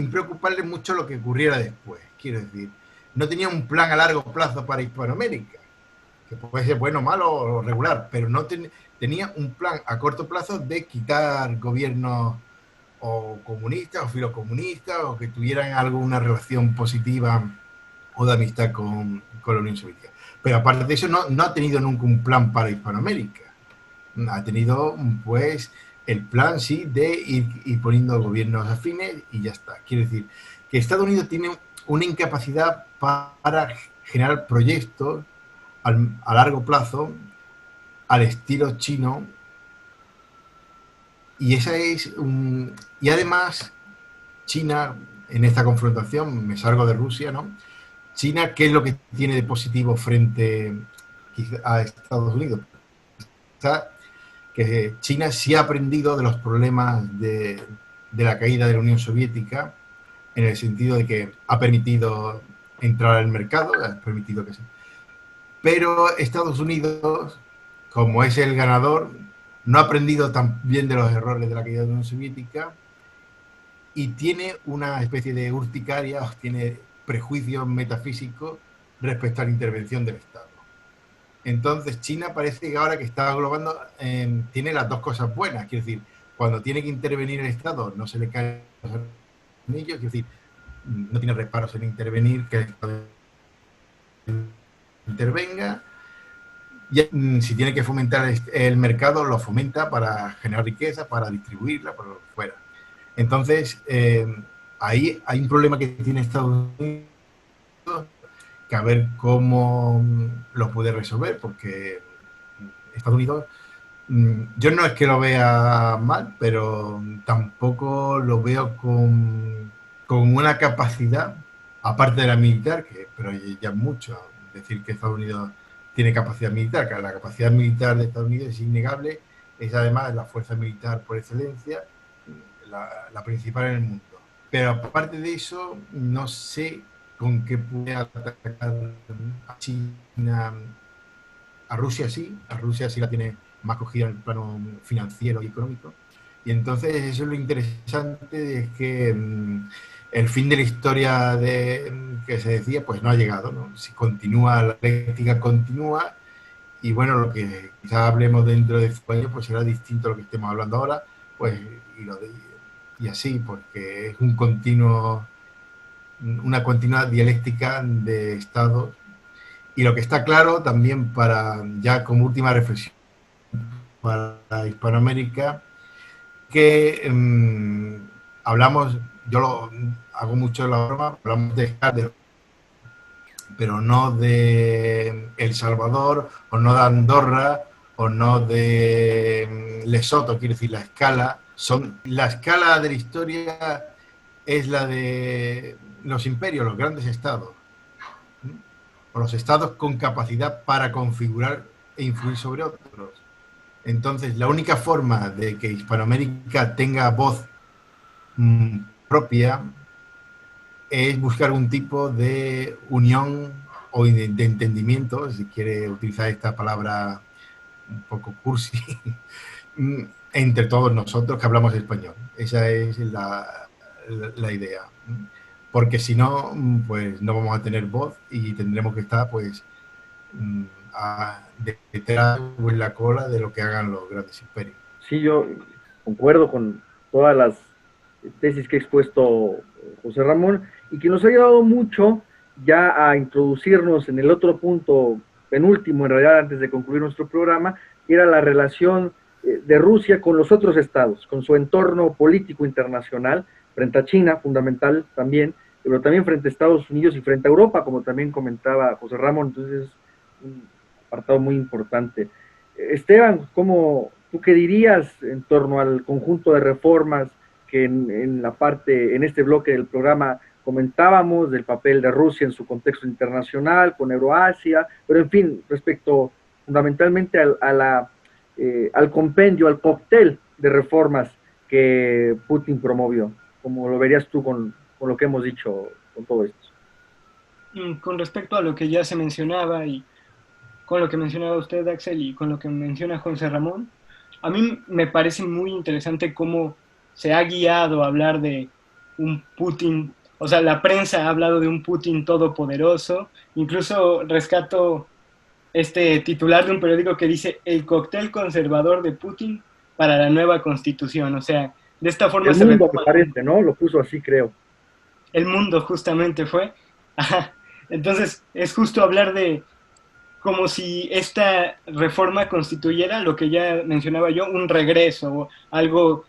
preocuparle mucho lo que ocurriera después. Quiero decir, no tenía un plan a largo plazo para Hispanoamérica, que puede ser bueno, malo o regular, pero no tenía un plan a corto plazo de quitar gobiernos o comunistas o filocomunistas, o que tuvieran alguna relación positiva o de amistad con la Unión Soviética. Pero aparte de eso, no ha tenido nunca un plan para Hispanoamérica. Ha tenido, pues, el plan, sí, de ir poniendo gobiernos afines y ya está. Quiere decir que Estados Unidos tiene una incapacidad para generar proyectos a largo plazo al estilo chino, y y además China, en esta confrontación, me salgo de Rusia, ¿no? China, ¿qué es lo que tiene de positivo frente a Estados Unidos? Que China sí ha aprendido de los problemas de la caída de la Unión Soviética, en el sentido de que ha permitido entrar al mercado, ha permitido que se... Pero Estados Unidos, como es el ganador, no ha aprendido tan bien de los errores de la caída de la Unión Soviética y tiene una especie de urticaria, tiene prejuicios metafísicos respecto a la intervención del Estado. Entonces China parece que ahora que está globando tiene las dos cosas buenas, quiero decir, cuando tiene que intervenir el Estado no se le caen los anillos, quiero decir, no tiene reparos en intervenir, que el Estado intervenga. Y si tiene que fomentar el mercado, lo fomenta para generar riqueza, para distribuirla, para fuera. Entonces, ahí hay un problema que tiene Estados Unidos, que a ver cómo lo puede resolver, porque Estados Unidos Yo no es que lo vea mal, pero tampoco lo veo con una capacidad, aparte de la militar, pero ya es mucho decir que Estados Unidos tiene capacidad militar, que la capacidad militar de Estados Unidos es innegable, es además la fuerza militar por excelencia, la principal en el mundo. Pero aparte de eso, no sé con qué puede atacar a China. A Rusia sí la tiene más cogida en el plano financiero y económico. Y entonces eso es lo interesante, es que el fin de la historia que se decía, pues no ha llegado, ¿no? Si continúa, la práctica continúa, y bueno, lo que quizás hablemos dentro de 5 años, pues será distinto a lo que estemos hablando ahora, pues, y así, porque es una continua dialéctica de estados. Y lo que está claro también ya como última reflexión para Hispanoamérica, que hablamos, hago mucho la broma, hablamos de pero no de El Salvador, o no de Andorra, o no de Lesoto, quiere decir la escala de la historia es la de los imperios, los grandes estados, o los estados con capacidad para configurar e influir sobre otros. Entonces, la única forma de que Hispanoamérica tenga voz propia es buscar un tipo de unión o de entendimiento, si quiere utilizar esta palabra un poco cursi, entre todos nosotros que hablamos español. Esa es la idea. Porque si no, pues no vamos a tener voz y tendremos que estar, pues, detrás o en la cola de lo que hagan los grandes imperios. Sí, yo concuerdo con todas las tesis que ha expuesto José Ramón y que nos ha ayudado mucho ya a introducirnos en el otro punto penúltimo, en realidad, antes de concluir nuestro programa, que era la relación de Rusia con los otros estados, con su entorno político internacional, frente a China, fundamental también, pero también frente a Estados Unidos y frente a Europa, como también comentaba José Ramón. Entonces es un apartado muy importante. Esteban, ¿tú qué dirías en torno al conjunto de reformas que en este bloque del programa comentábamos, del papel de Rusia en su contexto internacional, con Euroasia, pero en fin, respecto fundamentalmente al compendio, al cóctel de reformas que Putin promovió? ¿Cómo lo verías tú con lo que hemos dicho con todo esto? Con respecto a lo que ya se mencionaba y con lo que mencionaba usted, Axel, y con lo que menciona José Ramón, a mí me parece muy interesante cómo se ha guiado a hablar de un Putin, o sea, la prensa ha hablado de un Putin todopoderoso, incluso rescato este titular de un periódico que dice el cóctel conservador de Putin para la nueva constitución, o sea, de esta forma El se mundo, me retoma parece, ¿no? Lo puso así, creo. el mundo justamente fue. Entonces, es justo hablar de como si esta reforma constituyera lo que ya mencionaba yo, un regreso, algo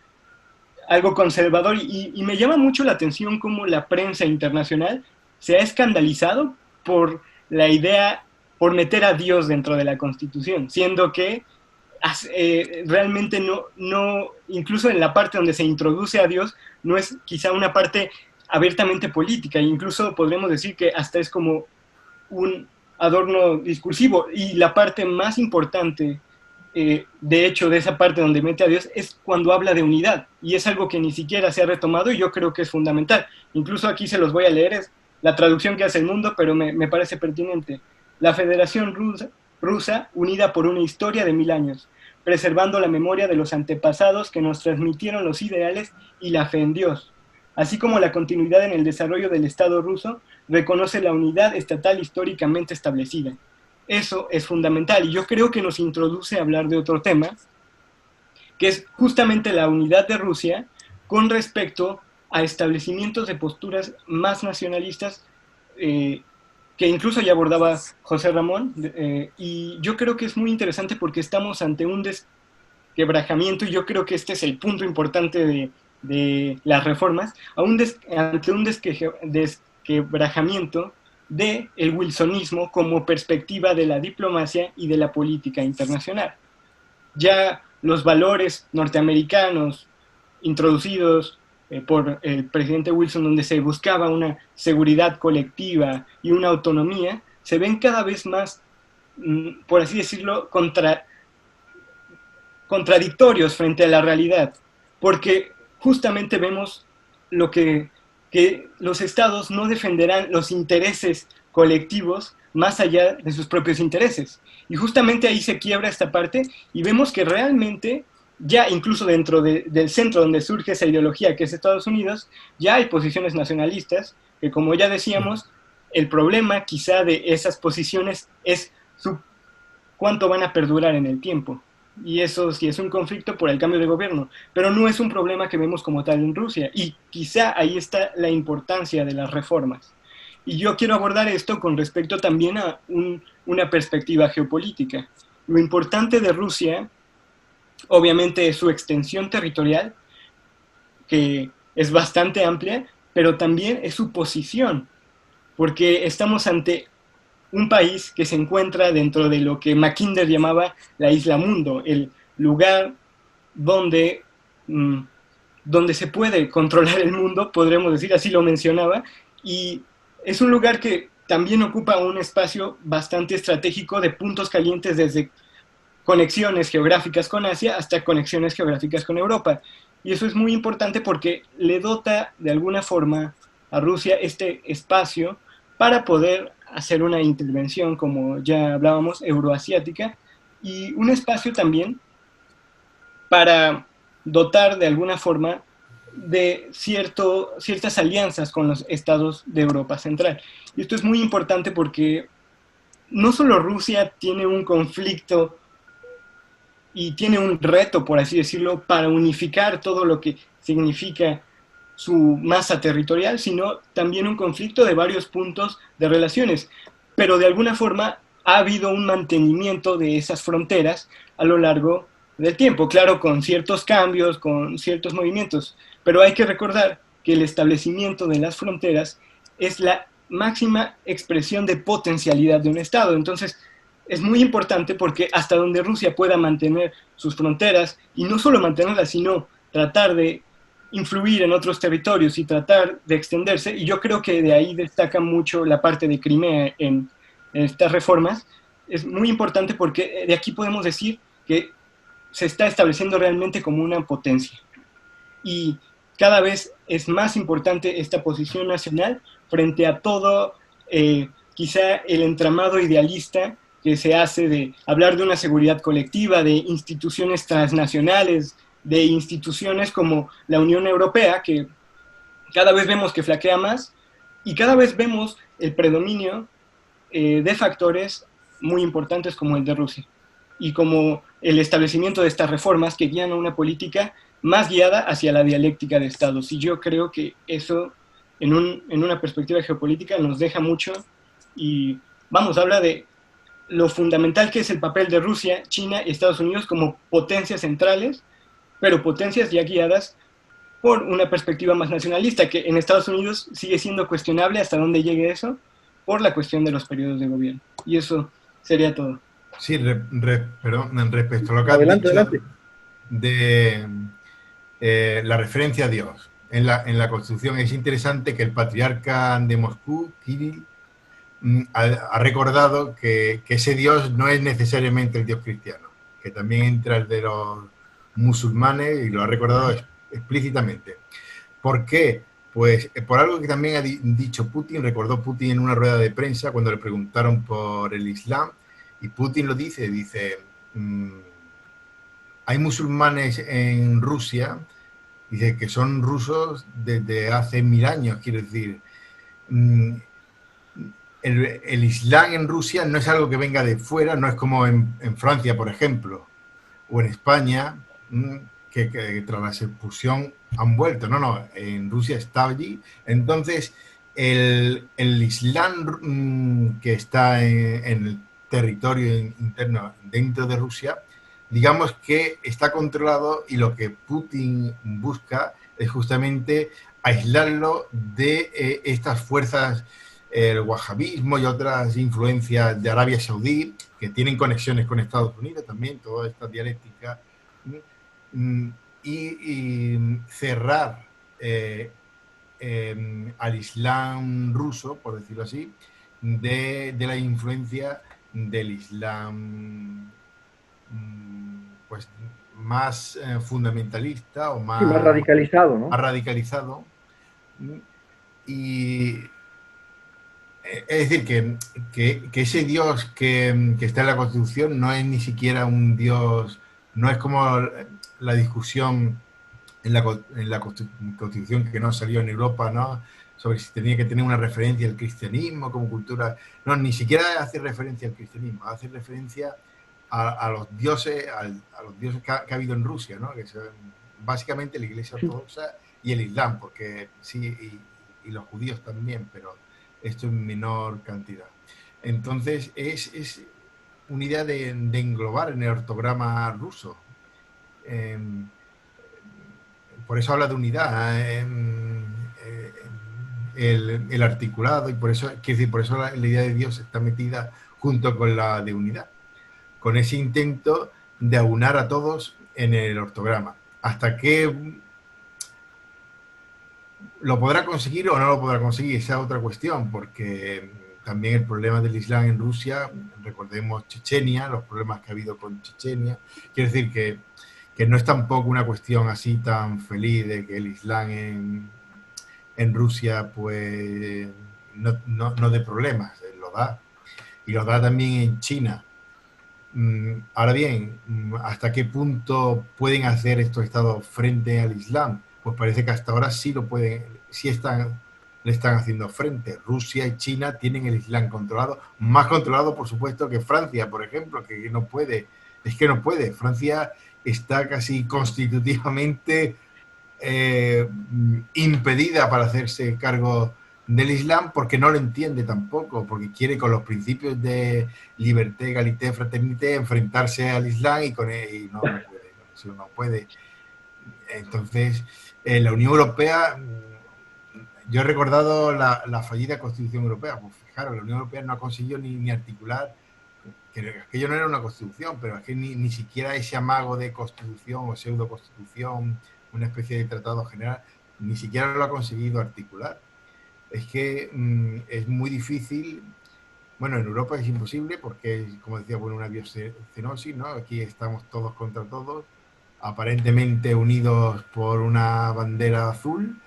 conservador. Y me llama mucho la atención cómo la prensa internacional se ha escandalizado por la idea, por meter a Dios dentro de la Constitución, siendo que realmente incluso en la parte donde se introduce a Dios, no es quizá una parte abiertamente política, incluso podríamos decir que hasta es como un adorno discursivo, y la parte más importante, de hecho, de esa parte donde mete a Dios, es cuando habla de unidad, y es algo que ni siquiera se ha retomado, y yo creo que es fundamental. Incluso aquí se los voy a leer, es la traducción que hace el mundo, pero me parece pertinente. La Federación Rusa, unida por una historia de 1000 años, preservando la memoria de los antepasados que nos transmitieron los ideales y la fe en Dios, así como la continuidad en el desarrollo del Estado ruso, reconoce la unidad estatal históricamente establecida. Eso es fundamental, y yo creo que nos introduce a hablar de otro tema, que es justamente la unidad de Rusia con respecto a establecimientos de posturas más nacionalistas, que incluso ya abordaba José Ramón, y yo creo que es muy interesante porque estamos ante un desquebrajamiento, y yo creo que este es el punto importante de las reformas, ante un desquebrajamiento del wilsonismo como perspectiva de la diplomacia y de la política internacional. Ya los valores norteamericanos introducidos por el presidente Wilson, donde se buscaba una seguridad colectiva y una autonomía, se ven cada vez más, por así decirlo, contradictorios frente a la realidad, porque justamente vemos lo que los estados no defenderán los intereses colectivos más allá de sus propios intereses. Y justamente ahí se quiebra esta parte y vemos que realmente ya incluso dentro del centro donde surge esa ideología que es Estados Unidos, ya hay posiciones nacionalistas que, como ya decíamos, el problema quizá de esas posiciones es cuánto van a perdurar en el tiempo. Y eso sí es un conflicto por el cambio de gobierno, pero no es un problema que vemos como tal en Rusia. Y quizá ahí está la importancia de las reformas. Y yo quiero abordar esto con respecto también a una perspectiva geopolítica. Lo importante de Rusia, obviamente, es su extensión territorial, que es bastante amplia, pero también es su posición, porque estamos ante un país que se encuentra dentro de lo que Mackinder llamaba la isla mundo, el lugar donde, donde se puede controlar el mundo, podremos decir, así lo mencionaba, y es un lugar que también ocupa un espacio bastante estratégico de puntos calientes desde conexiones geográficas con Asia hasta conexiones geográficas con Europa. Y eso es muy importante porque le dota de alguna forma a Rusia este espacio para poder hacer una intervención, como ya hablábamos, euroasiática, y un espacio también para dotar de alguna forma de ciertas alianzas con los estados de Europa Central. Y esto es muy importante porque no solo Rusia tiene un conflicto y tiene un reto, por así decirlo, para unificar todo lo que significa su masa territorial, sino también un conflicto de varios puntos de relaciones. Pero de alguna forma ha habido un mantenimiento de esas fronteras a lo largo del tiempo, claro, con ciertos cambios, con ciertos movimientos, pero hay que recordar que el establecimiento de las fronteras es la máxima expresión de potencialidad de un Estado. Entonces, es muy importante porque hasta donde Rusia pueda mantener sus fronteras, y no solo mantenerlas, sino tratar de influir en otros territorios y tratar de extenderse, y yo creo que de ahí destaca mucho la parte de Crimea en estas reformas, es muy importante porque de aquí podemos decir que se está estableciendo realmente como una potencia. Y cada vez es más importante esta posición nacional frente a todo, quizá el entramado idealista que se hace de hablar de una seguridad colectiva, de instituciones transnacionales, de instituciones como la Unión Europea, que cada vez vemos que flaquea más, y cada vez vemos el predominio de factores muy importantes como el de Rusia, y como el establecimiento de estas reformas que guían a una política más guiada hacia la dialéctica de estados. Y yo creo que eso, en una perspectiva geopolítica, nos deja mucho, y vamos, habla de lo fundamental que es el papel de Rusia, China y Estados Unidos como potencias centrales, pero potencias ya guiadas por una perspectiva más nacionalista, que en Estados Unidos sigue siendo cuestionable hasta dónde llegue eso, por la cuestión de los periodos de gobierno. Y eso sería todo. Sí, perdón, respecto a lo que Adelante, has dicho adelante. de la referencia a Dios en la Constitución, es interesante que el patriarca de Moscú, Kirill, ha recordado que ese Dios no es necesariamente el Dios cristiano, que también entra el de los musulmanes, y lo ha recordado explícitamente. ¿Por qué? Pues por algo que también ha dicho Putin, recordó Putin en una rueda de prensa cuando le preguntaron por el Islam, y Putin lo dice, hay musulmanes en Rusia, dice que son rusos desde hace 1000 años, quiero decir, el Islam en Rusia no es algo que venga de fuera, no es como en Francia, por ejemplo, o en España, que tras la expulsión han vuelto. No, en Rusia está allí. Entonces, el Islam que está en el territorio interno dentro de Rusia, digamos que está controlado, y lo que Putin busca es justamente aislarlo de estas fuerzas, el wahabismo y otras influencias de Arabia Saudí, que tienen conexiones con Estados Unidos también, toda esta dialéctica mm, y cerrar al Islam ruso, por decirlo así, de la influencia del Islam pues más fundamentalista o Sí, más radicalizado, más ¿no? radicalizado. Y es decir, que ese Dios que está en la Constitución no es ni siquiera un Dios, no es como la discusión en la Constitución que no salió en Europa, ¿no? Sobre si tenía que tener una referencia al cristianismo como cultura. No, ni siquiera hace referencia al cristianismo, hace referencia a los dioses, a los dioses que ha habido en Rusia, ¿no? Que son básicamente la Iglesia Ortodoxa y el Islam, porque sí, y los judíos también, pero esto en menor cantidad. Entonces, es una idea de englobar en el ortograma ruso. Eh, por eso habla de unidad el articulado, y por eso, quiero decir, por eso la idea de Dios está metida junto con la de unidad, con ese intento de aunar a todos en el ortograma. Hasta que lo podrá conseguir o no lo podrá conseguir, esa es otra cuestión, porque también el problema del Islam en Rusia, recordemos Chechenia, los problemas que ha habido con Chechenia, quiero decir que no es tampoco una cuestión así tan feliz de que el Islam en Rusia pues no dé problemas, lo da. Y lo da también en China. Ahora bien, ¿hasta qué punto pueden hacer estos estados frente al Islam? Pues parece que hasta ahora sí lo pueden, le están haciendo frente. Rusia y China tienen el Islam controlado, más controlado, por supuesto, que Francia, por ejemplo, que no puede, es que no puede. Francia está casi constitutivamente impedida para hacerse cargo del Islam porque no lo entiende tampoco, porque quiere con los principios de libertad, égalité, fraternité enfrentarse al Islam y, y no puede, con eso no puede. Entonces, la Unión Europea, yo he recordado la fallida Constitución Europea, pues fijaros, la Unión Europea no ha conseguido ni articular, que aquello no era una constitución, pero es que ni siquiera ese amago de constitución o pseudo constitución, una especie de tratado general, ni siquiera lo ha conseguido articular. Es que es muy difícil. Bueno, en Europa es imposible porque, como decía, bueno, una biocenosis, ¿no? Aquí estamos todos contra todos, aparentemente unidos por una bandera azul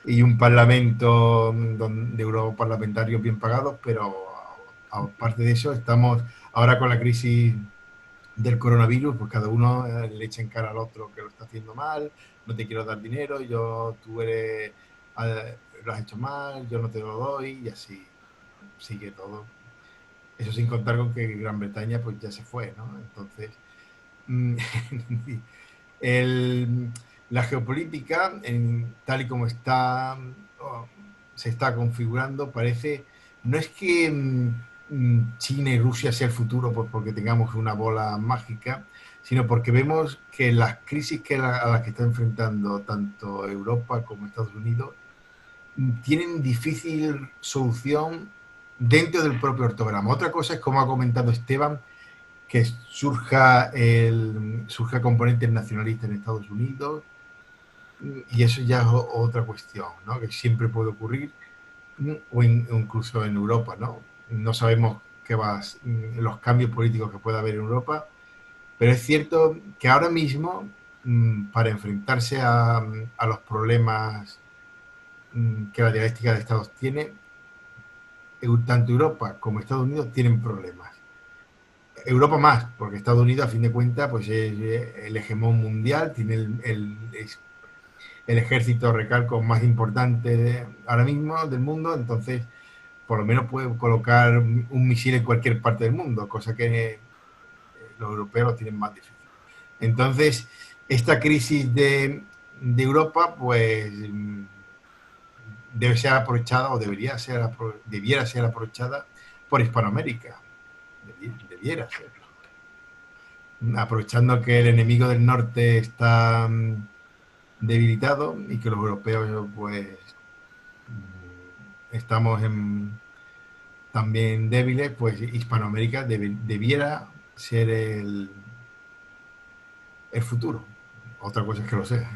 y un parlamento de europarlamentarios bien pagados, pero aparte de eso, estamos ahora con la crisis del coronavirus, pues cada uno le echa en cara al otro que lo está haciendo mal, no te quiero dar dinero, tú eres, lo has hecho mal, yo no te lo doy, y así sigue todo. Eso sin contar con que Gran Bretaña pues ya se fue, ¿no? Entonces, el, la geopolítica, tal y como está, se está configurando, parece, no es que China y Rusia sea el futuro pues, porque tengamos una bola mágica, sino porque vemos que las crisis a las que está enfrentando tanto Europa como Estados Unidos tienen difícil solución dentro del propio ortograma. Otra cosa es, como ha comentado Esteban, que surja componentes nacionalistas en Estados Unidos, y eso ya es otra cuestión, ¿no? Que siempre puede ocurrir, o incluso en Europa, ¿no? No sabemos los cambios políticos que pueda haber en Europa, pero es cierto que ahora mismo, para enfrentarse a los problemas que la dialéctica de Estados tiene, tanto Europa como Estados Unidos tienen problemas. Europa más, porque Estados Unidos, a fin de cuentas, pues es el hegemón mundial, tiene el ejército, recalco, más importante ahora mismo del mundo, entonces por lo menos puede colocar un misil en cualquier parte del mundo, cosa que los europeos lo tienen más difícil. Entonces, esta crisis de Europa, pues debe ser aprovechada o debiera ser aprovechada por Hispanoamérica. Debiera serlo. Aprovechando que el enemigo del norte está debilitado y que los europeos pues estamos también débiles, pues Hispanoamérica debiera ser el futuro. Otra cosa es que lo sea.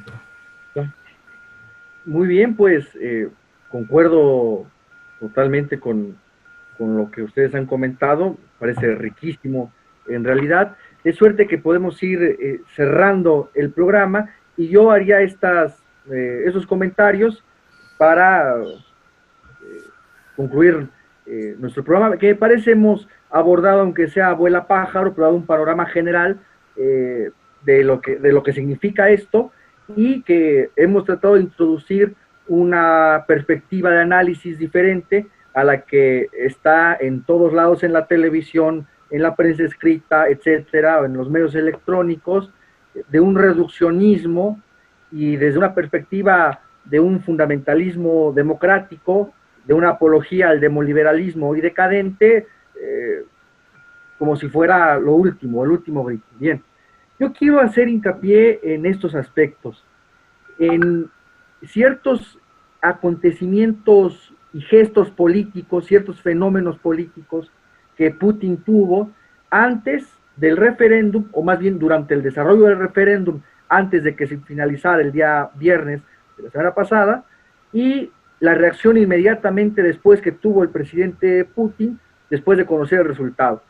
Muy bien, pues concuerdo totalmente con lo que ustedes han comentado, parece riquísimo en realidad, de suerte que podemos ir cerrando el programa y yo haría esos comentarios para concluir nuestro programa, que me parece hemos abordado, aunque sea abuela pájaro, pero dado un panorama general de lo que significa esto y que hemos tratado de introducir una perspectiva de análisis diferente a la que está en todos lados en la televisión, en la prensa escrita, etcétera, o en los medios electrónicos, de un reduccionismo y desde una perspectiva de un fundamentalismo democrático, de una apología al demoliberalismo y decadente, como si fuera lo último, el último grito. Bien, yo quiero hacer hincapié en estos aspectos, en ciertos acontecimientos y gestos políticos, ciertos fenómenos políticos que Putin tuvo antes del referéndum, o más bien durante el desarrollo del referéndum, antes de que se finalizara el día viernes de la semana pasada, y la reacción inmediatamente después que tuvo el presidente Putin, después de conocer el resultado.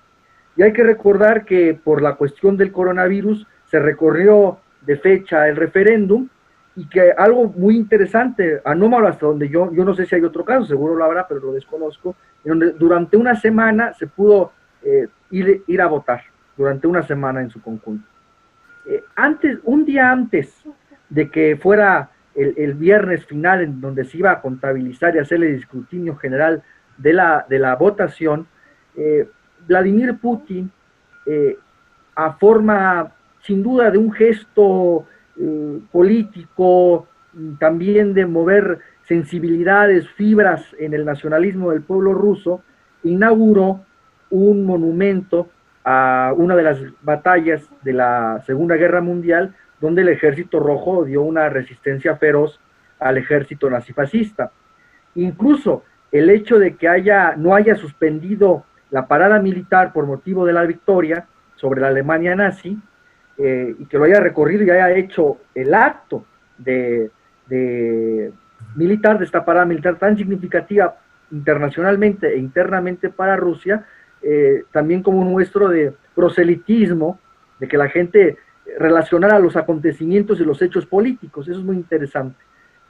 Y hay que recordar que por la cuestión del coronavirus se recorrió de fecha el referéndum y que algo muy interesante, anómalo hasta donde yo no sé si hay otro caso, seguro lo habrá, pero lo desconozco, en donde durante una semana se pudo ir a votar, durante una semana en su conjunto. Un día antes de que fuera el viernes final en donde se iba a contabilizar y hacer el escrutinio general de la votación, Vladimir Putin, a forma sin duda de un gesto político, también de mover sensibilidades, fibras en el nacionalismo del pueblo ruso, inauguró un monumento a una de las batallas de la Segunda Guerra Mundial, donde el Ejército Rojo dio una resistencia feroz al ejército nazifascista. Incluso el hecho de que no haya suspendido la parada militar por motivo de la victoria sobre la Alemania nazi, y que lo haya recorrido y haya hecho el acto de militar, de esta parada militar tan significativa internacionalmente e internamente para Rusia, también como un muestro de proselitismo, de que la gente relacionara los acontecimientos y los hechos políticos. Eso es muy interesante.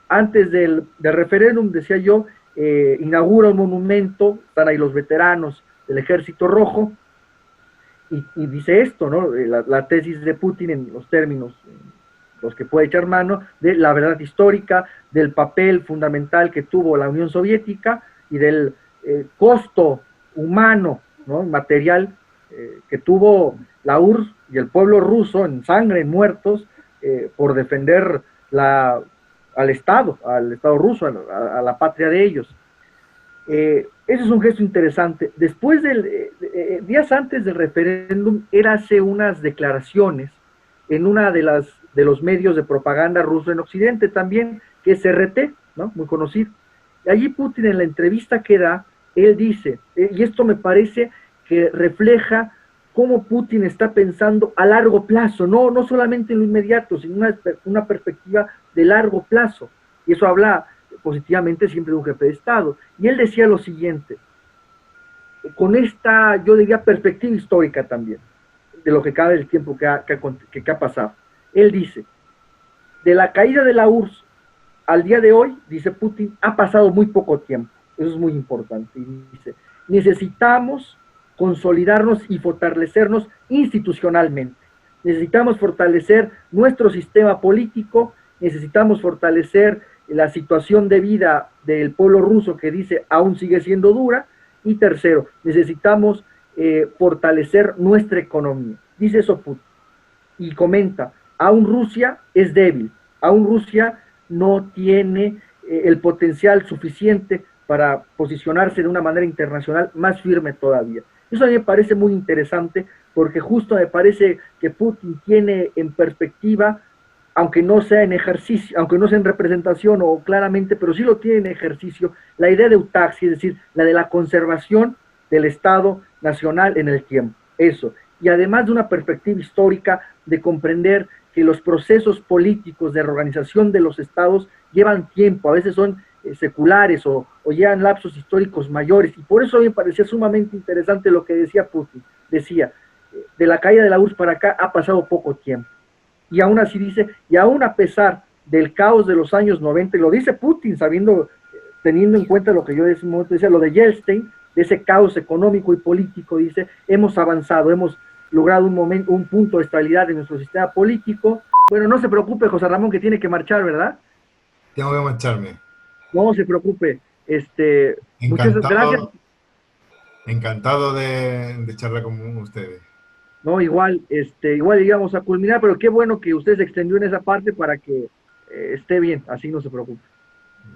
Antes del referéndum, decía yo, inaugura un monumento, están ahí los veteranos del Ejército Rojo, y dice esto, ¿no? La tesis de Putin en los términos los que puede echar mano de la verdad histórica, del papel fundamental que tuvo la Unión Soviética y del costo humano, ¿no?, material que tuvo la URSS y el pueblo ruso en sangre, en muertos, por defender al Estado ruso, a la patria de ellos. Ese es un gesto interesante. Después días antes del referéndum, él hace unas declaraciones en una de los medios de propaganda ruso en Occidente también, que es RT, ¿no?, muy conocido. Y allí Putin, en la entrevista que da, él dice, y esto me parece que refleja cómo Putin está pensando a largo plazo, no solamente en lo inmediato, sino una perspectiva de largo plazo. Y eso habla positivamente siempre de un jefe de Estado. Y él decía lo siguiente, con esta, yo diría, perspectiva histórica también, de lo que cabe del tiempo que ha pasado. Él dice, de la caída de la URSS al día de hoy, dice Putin, ha pasado muy poco tiempo. Eso es muy importante. Y dice, necesitamos consolidarnos y fortalecernos institucionalmente. Necesitamos fortalecer nuestro sistema político, necesitamos fortalecer la situación de vida del pueblo ruso, que dice aún sigue siendo dura, y tercero, necesitamos fortalecer nuestra economía. Dice eso Putin. Y comenta, aún Rusia es débil, aún Rusia no tiene el potencial suficiente para posicionarse de una manera internacional más firme todavía. Eso a mí me parece muy interesante, porque justo me parece que Putin tiene en perspectiva, aunque no sea en ejercicio, aunque no sea en representación o claramente, pero sí lo tiene en ejercicio, la idea de eutaxia, es decir, la de la conservación del Estado nacional en el tiempo. Eso. Y además de una perspectiva histórica de comprender que los procesos políticos de reorganización de los estados llevan tiempo, a veces son seculares o llevan lapsos históricos mayores, y por eso a mí me parecía sumamente interesante lo que decía Putin. Decía, de la caída de la URSS para acá ha pasado poco tiempo, y aún así dice, y aún a pesar del caos de los años 90, y lo dice Putin sabiendo, teniendo en cuenta lo que yo en ese momento decía, lo de Yeltsin, de ese caos económico y político, dice, hemos avanzado, hemos logrado un punto de estabilidad en nuestro sistema político. Bueno, no se preocupe, José Ramón, que tiene que marchar, ¿verdad? Tengo que marcharme. No se preocupe. Muchas gracias. Encantado de charlar con ustedes. No, igual íbamos a culminar, pero qué bueno que usted se extendió en esa parte para que esté bien, así no se preocupe.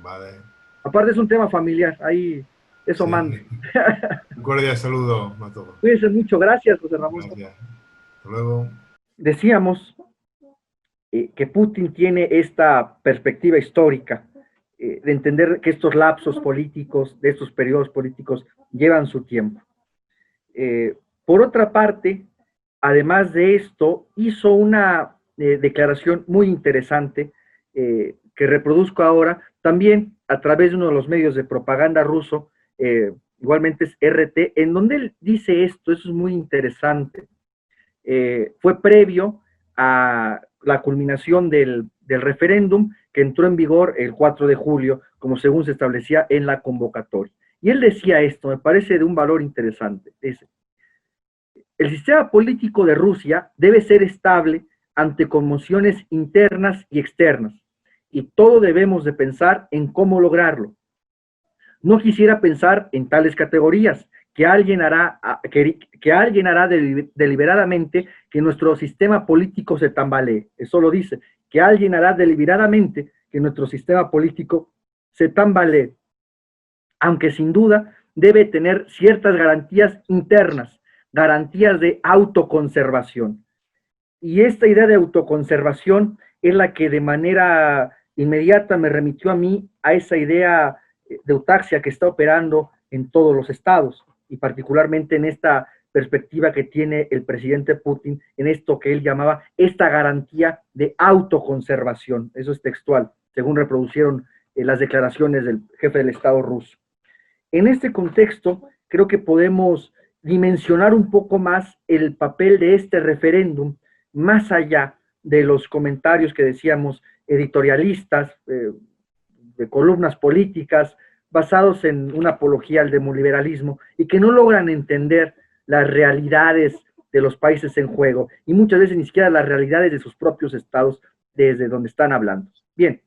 Vale. Aparte es un tema familiar, ahí eso Sí. manda. Un cordial saludo a todos. Cuídense mucho, gracias, José Ramón. Gracias. Hasta luego. Decíamos que Putin tiene esta perspectiva histórica de entender que estos lapsos políticos, de estos periodos políticos, llevan su tiempo. Por otra parte, además de esto, hizo una declaración muy interesante que reproduzco ahora, también a través de uno de los medios de propaganda ruso, igualmente es RT, en donde él dice esto, eso es muy interesante. Fue previo a la culminación del referéndum que entró en vigor el 4 de julio, como según se establecía en la convocatoria. Y él decía esto, me parece de un valor interesante. Dice, el sistema político de Rusia debe ser estable ante conmociones internas y externas, y todo debemos de pensar en cómo lograrlo. No quisiera pensar en tales categorías, que alguien hará deliberadamente que nuestro sistema político se tambalee. Eso lo dice, que alguien hará deliberadamente que nuestro sistema político se tambalee, aunque sin duda debe tener ciertas garantías internas, garantías de autoconservación. Y esta idea de autoconservación es la que de manera inmediata me remitió a mí a esa idea de eutaxia que está operando en todos los estados, y particularmente en esta perspectiva que tiene el presidente Putin, en esto que él llamaba esta garantía de autoconservación. Eso es textual, según reproducieron las declaraciones del jefe del Estado ruso. En este contexto, creo que podemos dimensionar un poco más el papel de este referéndum, más allá de los comentarios que decíamos editorialistas, de columnas políticas, basados en una apología al demoliberalismo y que no logran entender las realidades de los países en juego y muchas veces ni siquiera las realidades de sus propios estados desde donde están hablando. Bien,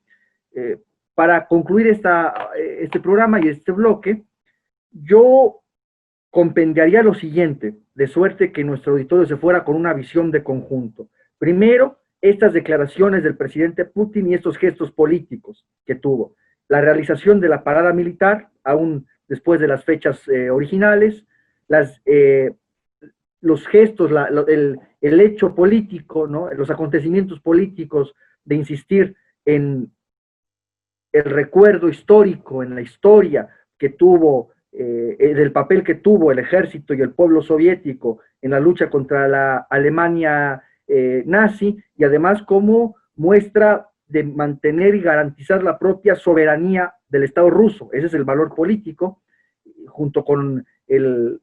para concluir este programa y este bloque, yo compendiaría lo siguiente, de suerte que nuestro auditorio se fuera con una visión de conjunto. Primero, estas declaraciones del presidente Putin y estos gestos políticos que tuvo. La realización de la parada militar, aún después de las fechas originales, los gestos, el hecho político, ¿no? Los acontecimientos políticos de insistir en el recuerdo histórico, en la historia que tuvo, del papel que tuvo el ejército y el pueblo soviético en la lucha contra la Alemania nazi, y además como muestra de mantener y garantizar la propia soberanía del Estado ruso. Ese es el valor político, junto con el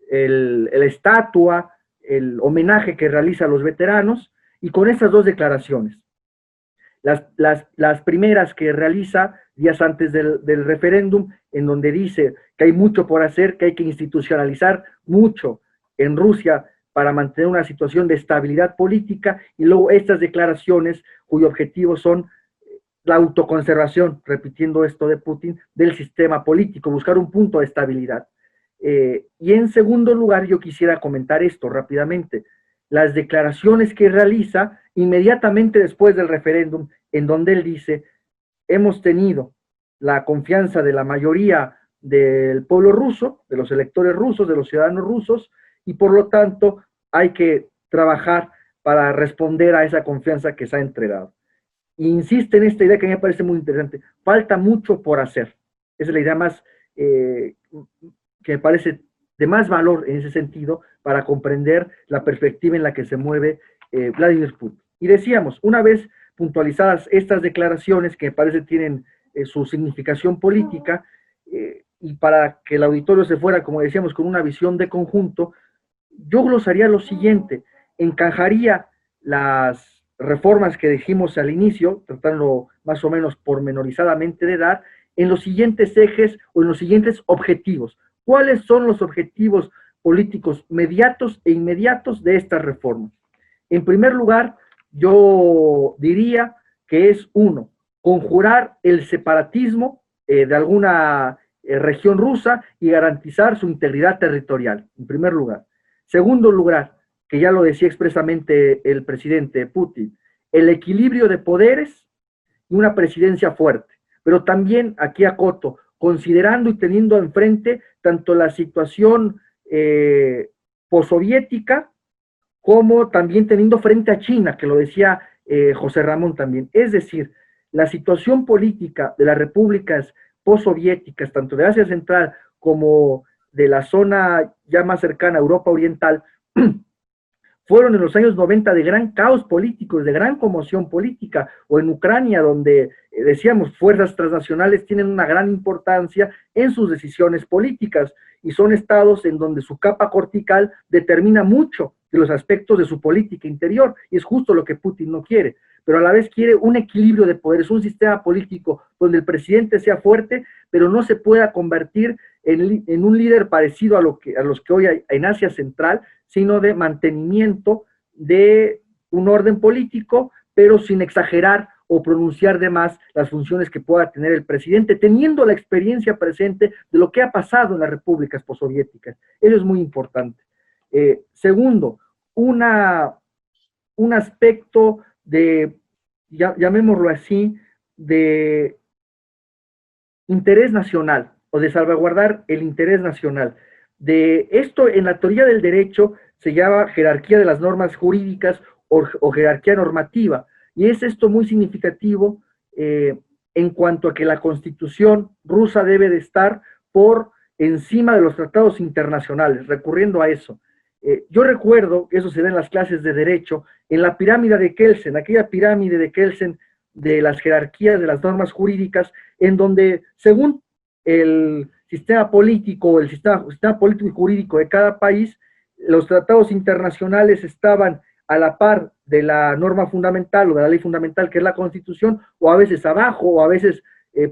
estatua, el homenaje que realiza a los veteranos, y con estas dos declaraciones. Las primeras que realiza días antes del referéndum, en donde dice que hay mucho por hacer, que hay que institucionalizar mucho en Rusia para mantener una situación de estabilidad política, y luego estas declaraciones cuyo objetivo son la autoconservación, repitiendo esto de Putin, del sistema político, buscar un punto de estabilidad. Y en segundo lugar, yo quisiera comentar esto rápidamente, las declaraciones que realiza inmediatamente después del referéndum, en donde él dice, hemos tenido la confianza de la mayoría del pueblo ruso, de los electores rusos, de los ciudadanos rusos, y por lo tanto hay que trabajar para responder a esa confianza que se ha entregado. E insiste en esta idea que a mí me parece muy interesante, falta mucho por hacer. Esa es la idea más, que me parece de más valor en ese sentido, para comprender la perspectiva en la que se mueve Vladimir Putin. Y decíamos, una vez puntualizadas estas declaraciones, que me parece tienen su significación política, y para que el auditorio se fuera, como decíamos, con una visión de conjunto, yo glosaría lo siguiente: encajaría las reformas que dijimos al inicio, tratando más o menos pormenorizadamente de dar, en los siguientes ejes o en los siguientes objetivos. ¿Cuáles son los objetivos políticos mediatos e inmediatos de estas reformas? En primer lugar, yo diría que es uno, conjurar el separatismo de alguna región rusa y garantizar su integridad territorial, en primer lugar. Segundo lugar, que ya lo decía expresamente el presidente Putin, el equilibrio de poderes y una presidencia fuerte. Pero también, aquí acoto, considerando y teniendo enfrente tanto la situación postsoviética como también teniendo frente a China, que lo decía José Ramón también. Es decir, la situación política de las repúblicas postsoviéticas, tanto de Asia Central como de la zona ya más cercana a Europa Oriental, fueron en los años 90 de gran caos político, de gran conmoción política, o en Ucrania, donde decíamos, fuerzas transnacionales tienen una gran importancia en sus decisiones políticas, y son estados en donde su capa cortical determina mucho de los aspectos de su política interior, y es justo lo que Putin no quiere, pero a la vez quiere un equilibrio de poderes, un sistema político donde el presidente sea fuerte, pero no se pueda convertir en un líder parecido a los que hoy hay en Asia Central, sino de mantenimiento de un orden político, pero sin exagerar o pronunciar de más las funciones que pueda tener el presidente, teniendo la experiencia presente de lo que ha pasado en las repúblicas postsoviéticas. Eso es muy importante. Segundo, un aspecto de, llamémoslo así, de interés nacional, o de salvaguardar el interés nacional. De esto, en la teoría del derecho, se llama jerarquía de las normas jurídicas o jerarquía normativa, y es esto muy significativo en cuanto a que la Constitución rusa debe de estar por encima de los tratados internacionales, recurriendo a eso. Yo recuerdo que eso se da en las clases de derecho, en la pirámide de Kelsen, aquella pirámide de Kelsen de las jerarquías de las normas jurídicas, en donde, según el sistema político, el sistema político y jurídico de cada país, los tratados internacionales estaban a la par de la norma fundamental o de la ley fundamental, que es la Constitución, o a veces abajo, o a veces,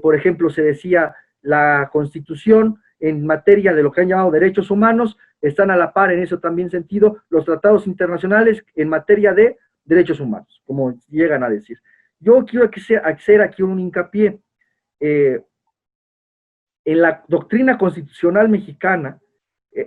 por ejemplo, se decía la Constitución en materia de lo que han llamado derechos humanos, están a la par en eso también sentido los tratados internacionales en materia de derechos humanos, como llegan a decir. Yo quiero hacer aquí un hincapié. En la doctrina constitucional mexicana,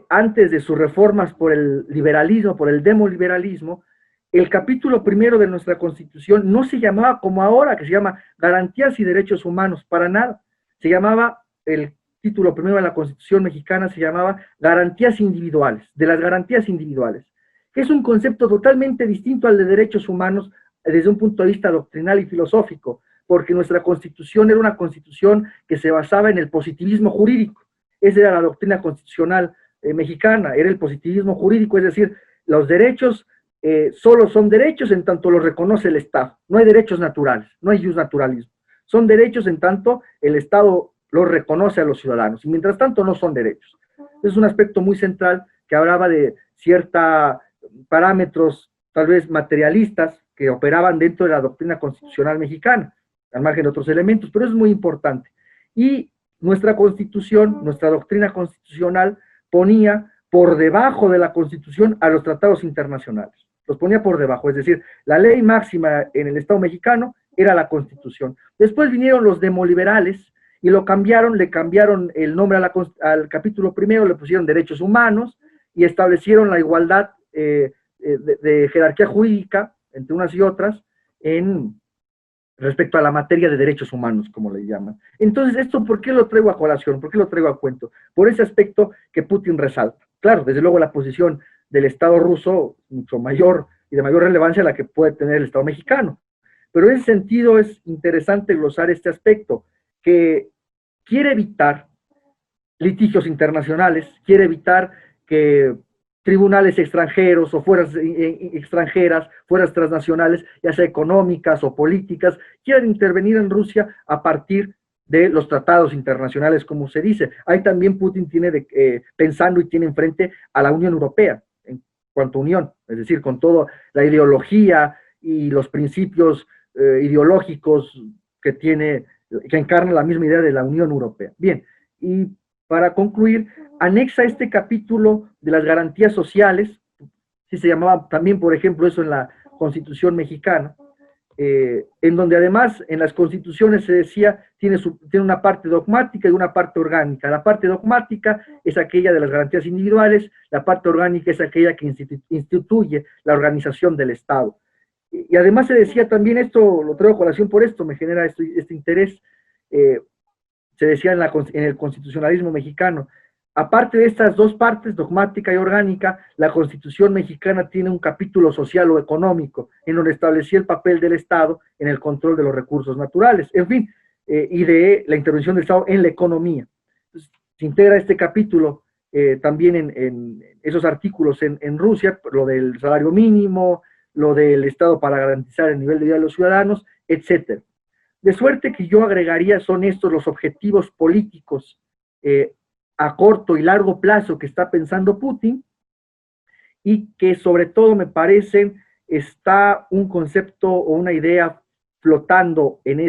antes de sus reformas por el liberalismo, por el demoliberalismo, el capítulo primero de nuestra Constitución no se llamaba como ahora, que se llama Garantías y Derechos Humanos, para nada. Se llamaba, el título primero de la Constitución mexicana se llamaba Garantías Individuales, de las garantías individuales, que es un concepto totalmente distinto al de derechos humanos desde un punto de vista doctrinal y filosófico, porque nuestra Constitución era una Constitución que se basaba en el positivismo jurídico. Esa era la doctrina constitucional mexicana, era el positivismo jurídico, es decir, los derechos solo son derechos en tanto los reconoce el Estado. No hay derechos naturales, no hay justnaturalismo. Son derechos en tanto el Estado los reconoce a los ciudadanos, y mientras tanto no son derechos. Es un aspecto muy central que hablaba de ciertos parámetros, tal vez materialistas, que operaban dentro de la doctrina constitucional mexicana, al margen de otros elementos, pero es muy importante. Y nuestra Constitución, nuestra doctrina constitucional, ponía por debajo de la Constitución a los tratados internacionales. Los ponía por debajo, es decir, la ley máxima en el Estado mexicano era la Constitución. Después vinieron los demoliberales y lo cambiaron, le cambiaron el nombre al capítulo primero, le pusieron derechos humanos y establecieron la igualdad de jerarquía jurídica entre unas y otras respecto a la materia de derechos humanos, como le llaman. Entonces, ¿esto por qué lo traigo a colación? ¿Por qué lo traigo a cuento? Por ese aspecto que Putin resalta. Claro, desde luego la posición del Estado ruso mucho mayor y de mayor relevancia a la que puede tener el Estado mexicano. Pero en ese sentido es interesante glosar este aspecto, que quiere evitar litigios internacionales, quiere evitar que tribunales extranjeros o fuerzas extranjeras, fuerzas transnacionales, ya sea económicas o políticas, quieran intervenir en Rusia a partir de los tratados internacionales, como se dice. Ahí también Putin tiene pensando y tiene enfrente a la Unión Europea en cuanto a unión, es decir, con toda la ideología y los principios ideológicos que encarna la misma idea de la Unión Europea. Bien, y para concluir, anexa este capítulo de las garantías sociales, si se llamaba también, por ejemplo, eso en la Constitución mexicana, en donde además en las constituciones se decía, tiene una parte dogmática y una parte orgánica. La parte dogmática es aquella de las garantías individuales, la parte orgánica es aquella que instituye la organización del Estado. Y además se decía también, esto lo traigo a colación por esto, me genera este interés, se decía en el constitucionalismo mexicano, aparte de estas dos partes, dogmática y orgánica, la Constitución mexicana tiene un capítulo social o económico, en donde establecía el papel del Estado en el control de los recursos naturales, en fin, y de la intervención del Estado en la economía. Entonces, se integra este capítulo también en esos artículos en Rusia, lo del salario mínimo, lo del Estado para garantizar el nivel de vida de los ciudadanos, etcétera. De suerte que yo agregaría, son estos los objetivos políticos a corto y largo plazo que está pensando Putin, y que sobre todo me parece está un concepto o una idea flotando en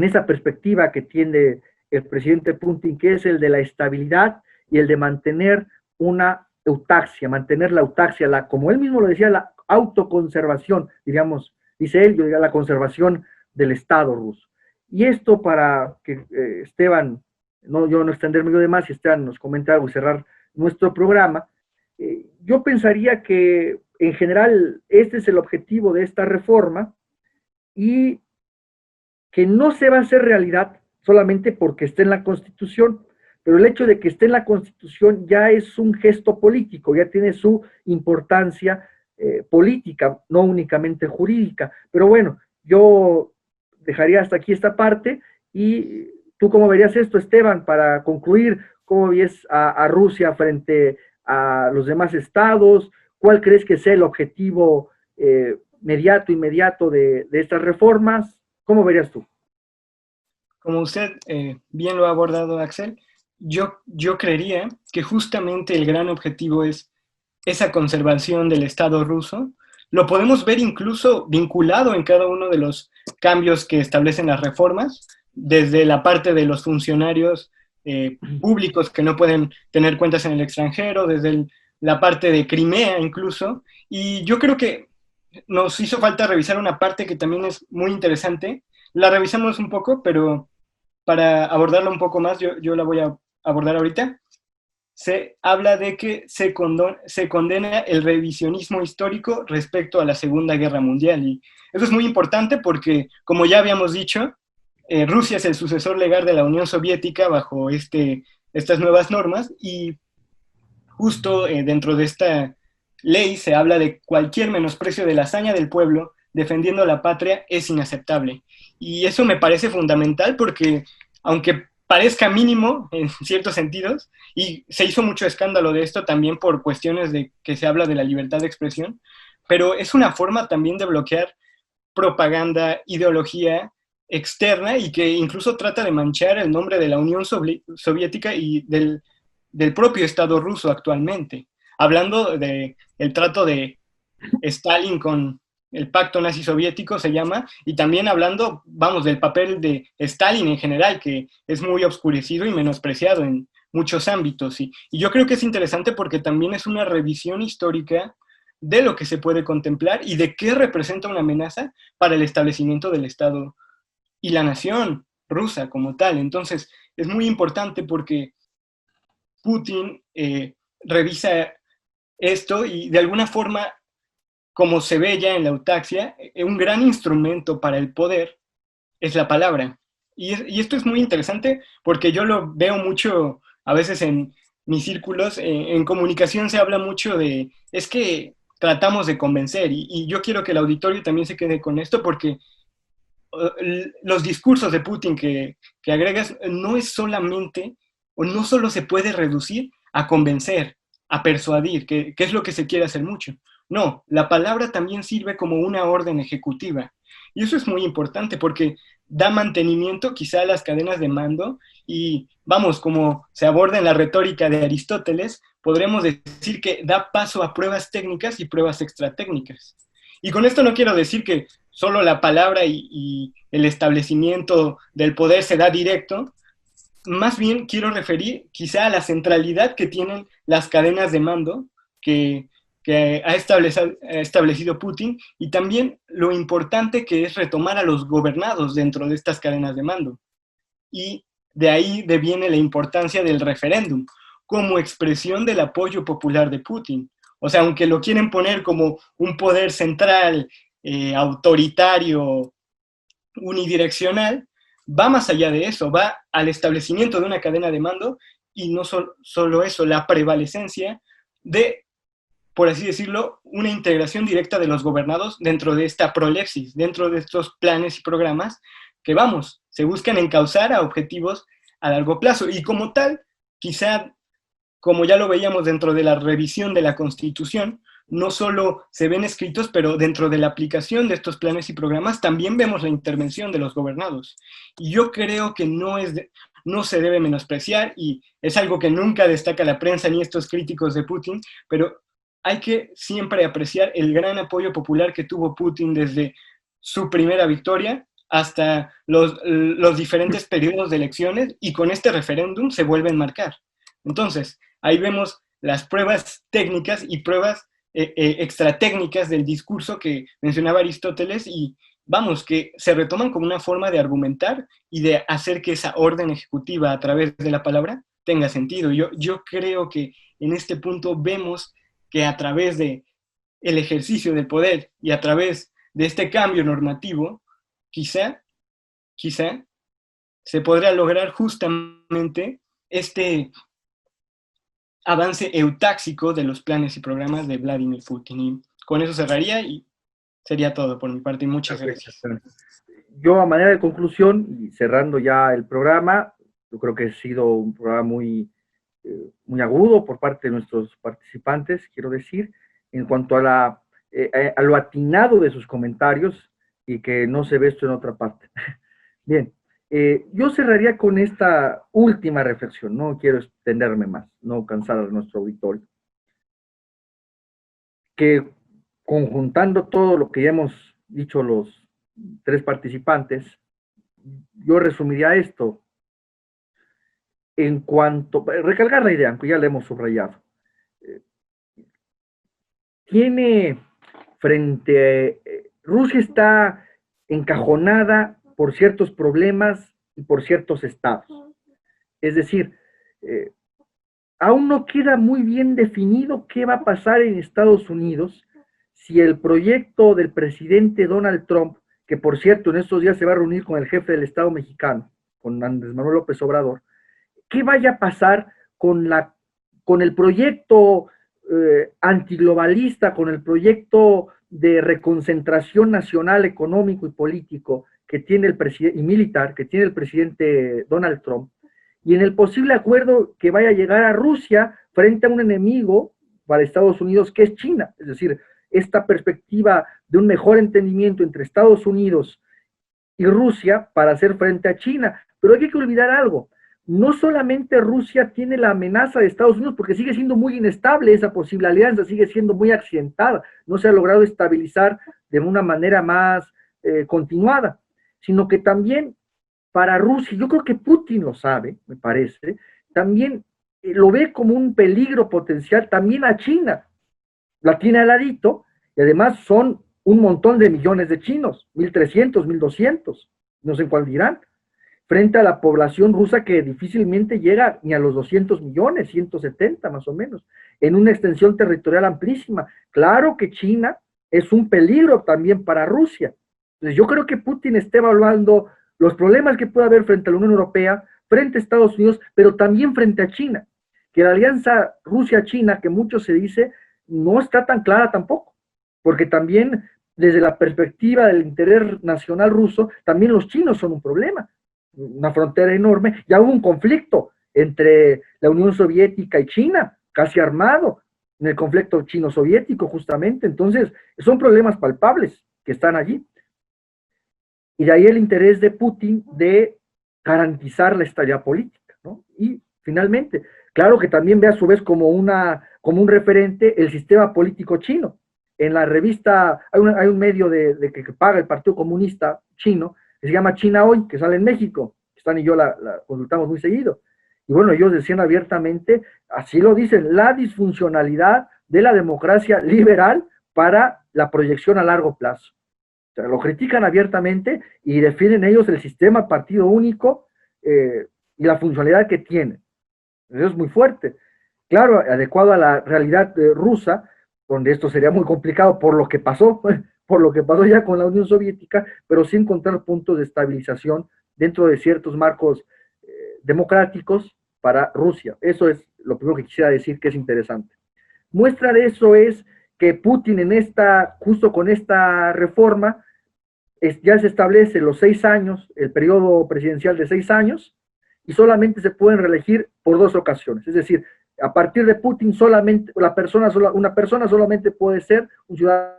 esa perspectiva que tiene el presidente Putin, que es el de la estabilidad y el de mantener una eutaxia, mantener la eutaxia, como él mismo lo decía, la autoconservación, diríamos, dice él, yo diría la conservación del Estado ruso. Y esto para que Esteban, yo no extenderme yo de más, y Esteban nos comenta algo y cerrar nuestro programa, yo pensaría que en general este es el objetivo de esta reforma y que no se va a hacer realidad solamente porque esté en la Constitución, pero el hecho de que esté en la Constitución ya es un gesto político, ya tiene su importancia política, no únicamente jurídica. Pero bueno, yo dejaría hasta aquí esta parte. Y tú, ¿cómo verías esto, Esteban, para concluir? ¿Cómo ves a Rusia frente a los demás estados? ¿Cuál crees que sea el objetivo inmediato de estas reformas? ¿Cómo verías tú? Como usted bien lo ha abordado, Axel, yo creería que justamente el gran objetivo es esa conservación del Estado ruso. Lo podemos ver incluso vinculado en cada uno de los cambios que establecen las reformas, desde la parte de los funcionarios públicos que no pueden tener cuentas en el extranjero, desde la parte de Crimea incluso. Y yo creo que nos hizo falta revisar una parte que también es muy interesante. La revisamos un poco, pero para abordarla un poco más, yo la voy a abordar ahorita. Se habla de que se condena el revisionismo histórico respecto a la Segunda Guerra Mundial. Y eso es muy importante porque, como ya habíamos dicho, Rusia es el sucesor legal de la Unión Soviética bajo estas nuevas normas, y justo dentro de esta ley se habla de cualquier menosprecio de la hazaña del pueblo defendiendo la patria es inaceptable. Y eso me parece fundamental porque, aunque parezca mínimo en ciertos sentidos, y se hizo mucho escándalo de esto también por cuestiones de que se habla de la libertad de expresión, pero es una forma también de bloquear propaganda, ideología externa, y que incluso trata de manchar el nombre de la Unión Soviética y del propio Estado ruso actualmente. Hablando del trato de Stalin con el pacto nazi-soviético se llama, y también hablando, vamos, del papel de Stalin en general, que es muy oscurecido y menospreciado en muchos ámbitos. Y yo creo que es interesante porque también es una revisión histórica de lo que se puede contemplar y de qué representa una amenaza para el establecimiento del Estado y la nación rusa como tal. Entonces, es muy importante porque Putin revisa esto y de alguna forma, como se ve ya en la eutaxia, un gran instrumento para el poder es la palabra. Y esto es muy interesante porque yo lo veo mucho, a veces en mis círculos, en comunicación se habla mucho de, es que tratamos de convencer, y yo quiero que el auditorio también se quede con esto porque los discursos de Putin que agregas no es solamente, o no solo se puede reducir a convencer, a persuadir, que es lo que se quiere hacer mucho. No, la palabra también sirve como una orden ejecutiva. Y eso es muy importante porque da mantenimiento quizá a las cadenas de mando y, vamos, como se aborda en la retórica de Aristóteles, podremos decir que da paso a pruebas técnicas y pruebas extratécnicas. Y con esto no quiero decir que solo la palabra y el establecimiento del poder se da directo, más bien quiero referir quizá a la centralidad que tienen las cadenas de mando que ha establecido Putin y también lo importante que es retomar a los gobernados dentro de estas cadenas de mando. Y de ahí deviene la importancia del referéndum como expresión del apoyo popular de Putin. O sea, aunque lo quieren poner como un poder central, autoritario, unidireccional, va más allá de eso, va al establecimiento de una cadena de mando y no solo eso, la prevalecencia de, por así decirlo, una integración directa de los gobernados dentro de esta prolepsis, dentro de estos planes y programas que, vamos, se buscan encauzar a objetivos a largo plazo. Y como tal, quizá, como ya lo veíamos dentro de la revisión de la Constitución, no solo se ven escritos, pero dentro de la aplicación de estos planes y programas también vemos la intervención de los gobernados. Y yo creo que no se debe menospreciar, y es algo que nunca destaca la prensa ni estos críticos de Putin, pero hay que siempre apreciar el gran apoyo popular que tuvo Putin desde su primera victoria hasta los diferentes periodos de elecciones, y con este referéndum se vuelve a enmarcar. Entonces, ahí vemos las pruebas técnicas y pruebas extratécnicas del discurso que mencionaba Aristóteles, y vamos, que se retoman como una forma de argumentar y de hacer que esa orden ejecutiva a través de la palabra tenga sentido. Yo creo que en este punto vemos que a través de el ejercicio del poder y a través de este cambio normativo, quizá se podría lograr justamente este avance eutáxico de los planes y programas de Vladimir Putin. Y con eso cerraría y sería todo por mi parte. Y muchas gracias. Yo, a manera de conclusión, y cerrando ya el programa, yo creo que ha sido un programa muy agudo por parte de nuestros participantes, quiero decir, en cuanto a lo atinado de sus comentarios, y que no se ve esto en otra parte. Bien, yo cerraría con esta última reflexión, no quiero extenderme más, no cansar a nuestro auditorio, que conjuntando todo lo que ya hemos dicho los tres participantes, yo resumiría esto en cuanto, recalcar la idea, aunque ya la hemos subrayado. Rusia está encajonada por ciertos problemas y por ciertos estados. Es decir, aún no queda muy bien definido qué va a pasar en Estados Unidos si el proyecto del presidente Donald Trump, que por cierto en estos días se va a reunir con el jefe del Estado mexicano, con Andrés Manuel López Obrador, qué vaya a pasar con el proyecto antiglobalista, con el proyecto de reconcentración nacional, económico y político que tiene el presidente, y militar, que tiene el presidente Donald Trump, y en el posible acuerdo que vaya a llegar a Rusia frente a un enemigo para Estados Unidos que es China. Es decir, esta perspectiva de un mejor entendimiento entre Estados Unidos y Rusia para hacer frente a China. Pero hay que olvidar algo, no solamente Rusia tiene la amenaza de Estados Unidos, porque sigue siendo muy inestable esa posible alianza, sigue siendo muy accidentada, no se ha logrado estabilizar de una manera más continuada, sino que también para Rusia, yo creo que Putin lo sabe, me parece, también lo ve como un peligro potencial también a China, la tiene al ladito, y además son un montón de millones de chinos, 1.300, 1.200, no sé en cuál dirán, frente a la población rusa que difícilmente llega ni a los 200 millones, 170 más o menos, en una extensión territorial amplísima. Claro que China es un peligro también para Rusia. Entonces yo creo que Putin está evaluando los problemas que puede haber frente a la Unión Europea, frente a Estados Unidos, pero también frente a China, que la alianza Rusia-China, que mucho se dice, no está tan clara tampoco, porque también desde la perspectiva del interés nacional ruso, también los chinos son un problema, una frontera enorme. Ya hubo un conflicto entre la Unión Soviética y China casi armado en el conflicto chino-soviético, justamente. Entonces, son problemas palpables que están allí. Y de ahí el interés de Putin de garantizar la estabilidad política, ¿no? Y finalmente, claro que también ve a su vez como un referente el sistema político chino. En la revista, hay un medio que paga el Partido Comunista Chino, que se llama China Hoy, que sale en México. Stan y yo la consultamos muy seguido. Y bueno, ellos decían abiertamente, así lo dicen, la disfuncionalidad de la democracia liberal para la proyección a largo plazo. O sea, lo critican abiertamente y definen ellos el sistema partido único y la funcionalidad que tiene. Eso es muy fuerte. Claro, adecuado a la realidad rusa, donde esto sería muy complicado por lo que pasó, por lo que pasó ya con la Unión Soviética, pero sí encontrar puntos de estabilización dentro de ciertos marcos democráticos para Rusia. Eso es lo primero que quisiera decir que es interesante. Muestra de eso es que Putin justo con esta reforma, ya se establece los 6 años, el periodo presidencial de 6 años, y solamente se pueden reelegir por 2 ocasiones. Es decir, a partir de Putin solamente, una persona solamente puede ser un ciudadano.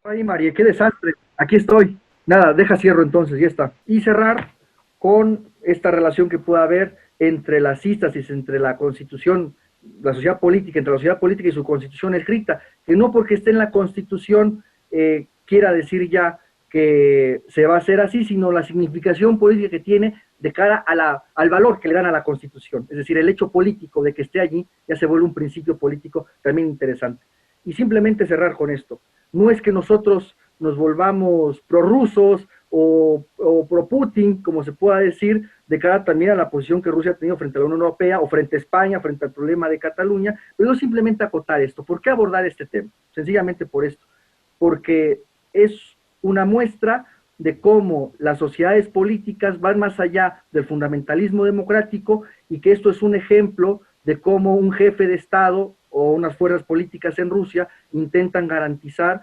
Ay, María, qué desastre. Aquí estoy. Nada, deja cierro entonces, ya está. Y cerrar con esta relación que pueda haber entre la sístasis, entre la constitución, la sociedad política, entre la sociedad política y su constitución escrita, que no porque esté en la constitución quiera decir ya que se va a hacer así, sino la significación política que tiene de cara al valor que le dan a la Constitución. Es decir, el hecho político de que esté allí ya se vuelve un principio político también interesante. Y simplemente cerrar con esto. No es que nosotros nos volvamos prorrusos o pro-Putin, como se pueda decir, de cara también a la posición que Rusia ha tenido frente a la Unión Europea o frente a España, frente al problema de Cataluña, pero simplemente acotar esto. ¿Por qué abordar este tema? Sencillamente por esto. Porque es una muestra de cómo las sociedades políticas van más allá del fundamentalismo democrático y que esto es un ejemplo de cómo un jefe de Estado o unas fuerzas políticas en Rusia intentan garantizar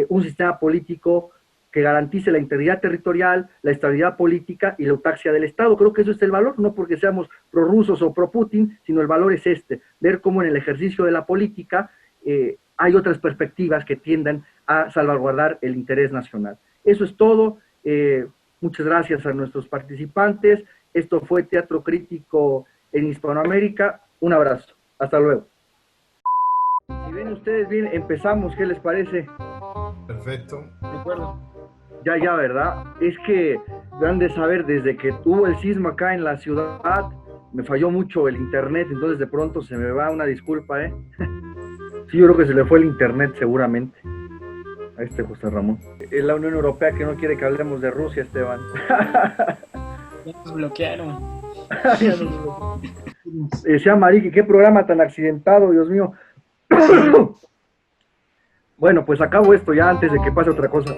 un sistema político que garantice la integridad territorial, la estabilidad política y la autarquía del Estado. Creo que eso es el valor, no porque seamos prorrusos o pro-Putin, sino el valor es ver cómo en el ejercicio de la política hay otras perspectivas que tiendan a salvaguardar el interés nacional. Eso es todo. Muchas gracias a nuestros participantes. Esto fue Teatro Crítico en Hispanoamérica. Un abrazo. Hasta luego. Si ven ustedes bien, empezamos. ¿Qué les parece? Perfecto. De acuerdo. Ya, ¿verdad? Es que han de saber, desde que tuvo el sismo acá en la ciudad, me falló mucho el internet, entonces de pronto se me va una disculpa, ¿eh? Sí, yo creo que se le fue el internet seguramente a José Ramón. Es la Unión Europea que no quiere que hablemos de Rusia, Esteban. Ya nos bloquearon. Decía Marique, qué programa tan accidentado, Dios mío. Bueno, pues acabo esto ya antes de que pase otra cosa.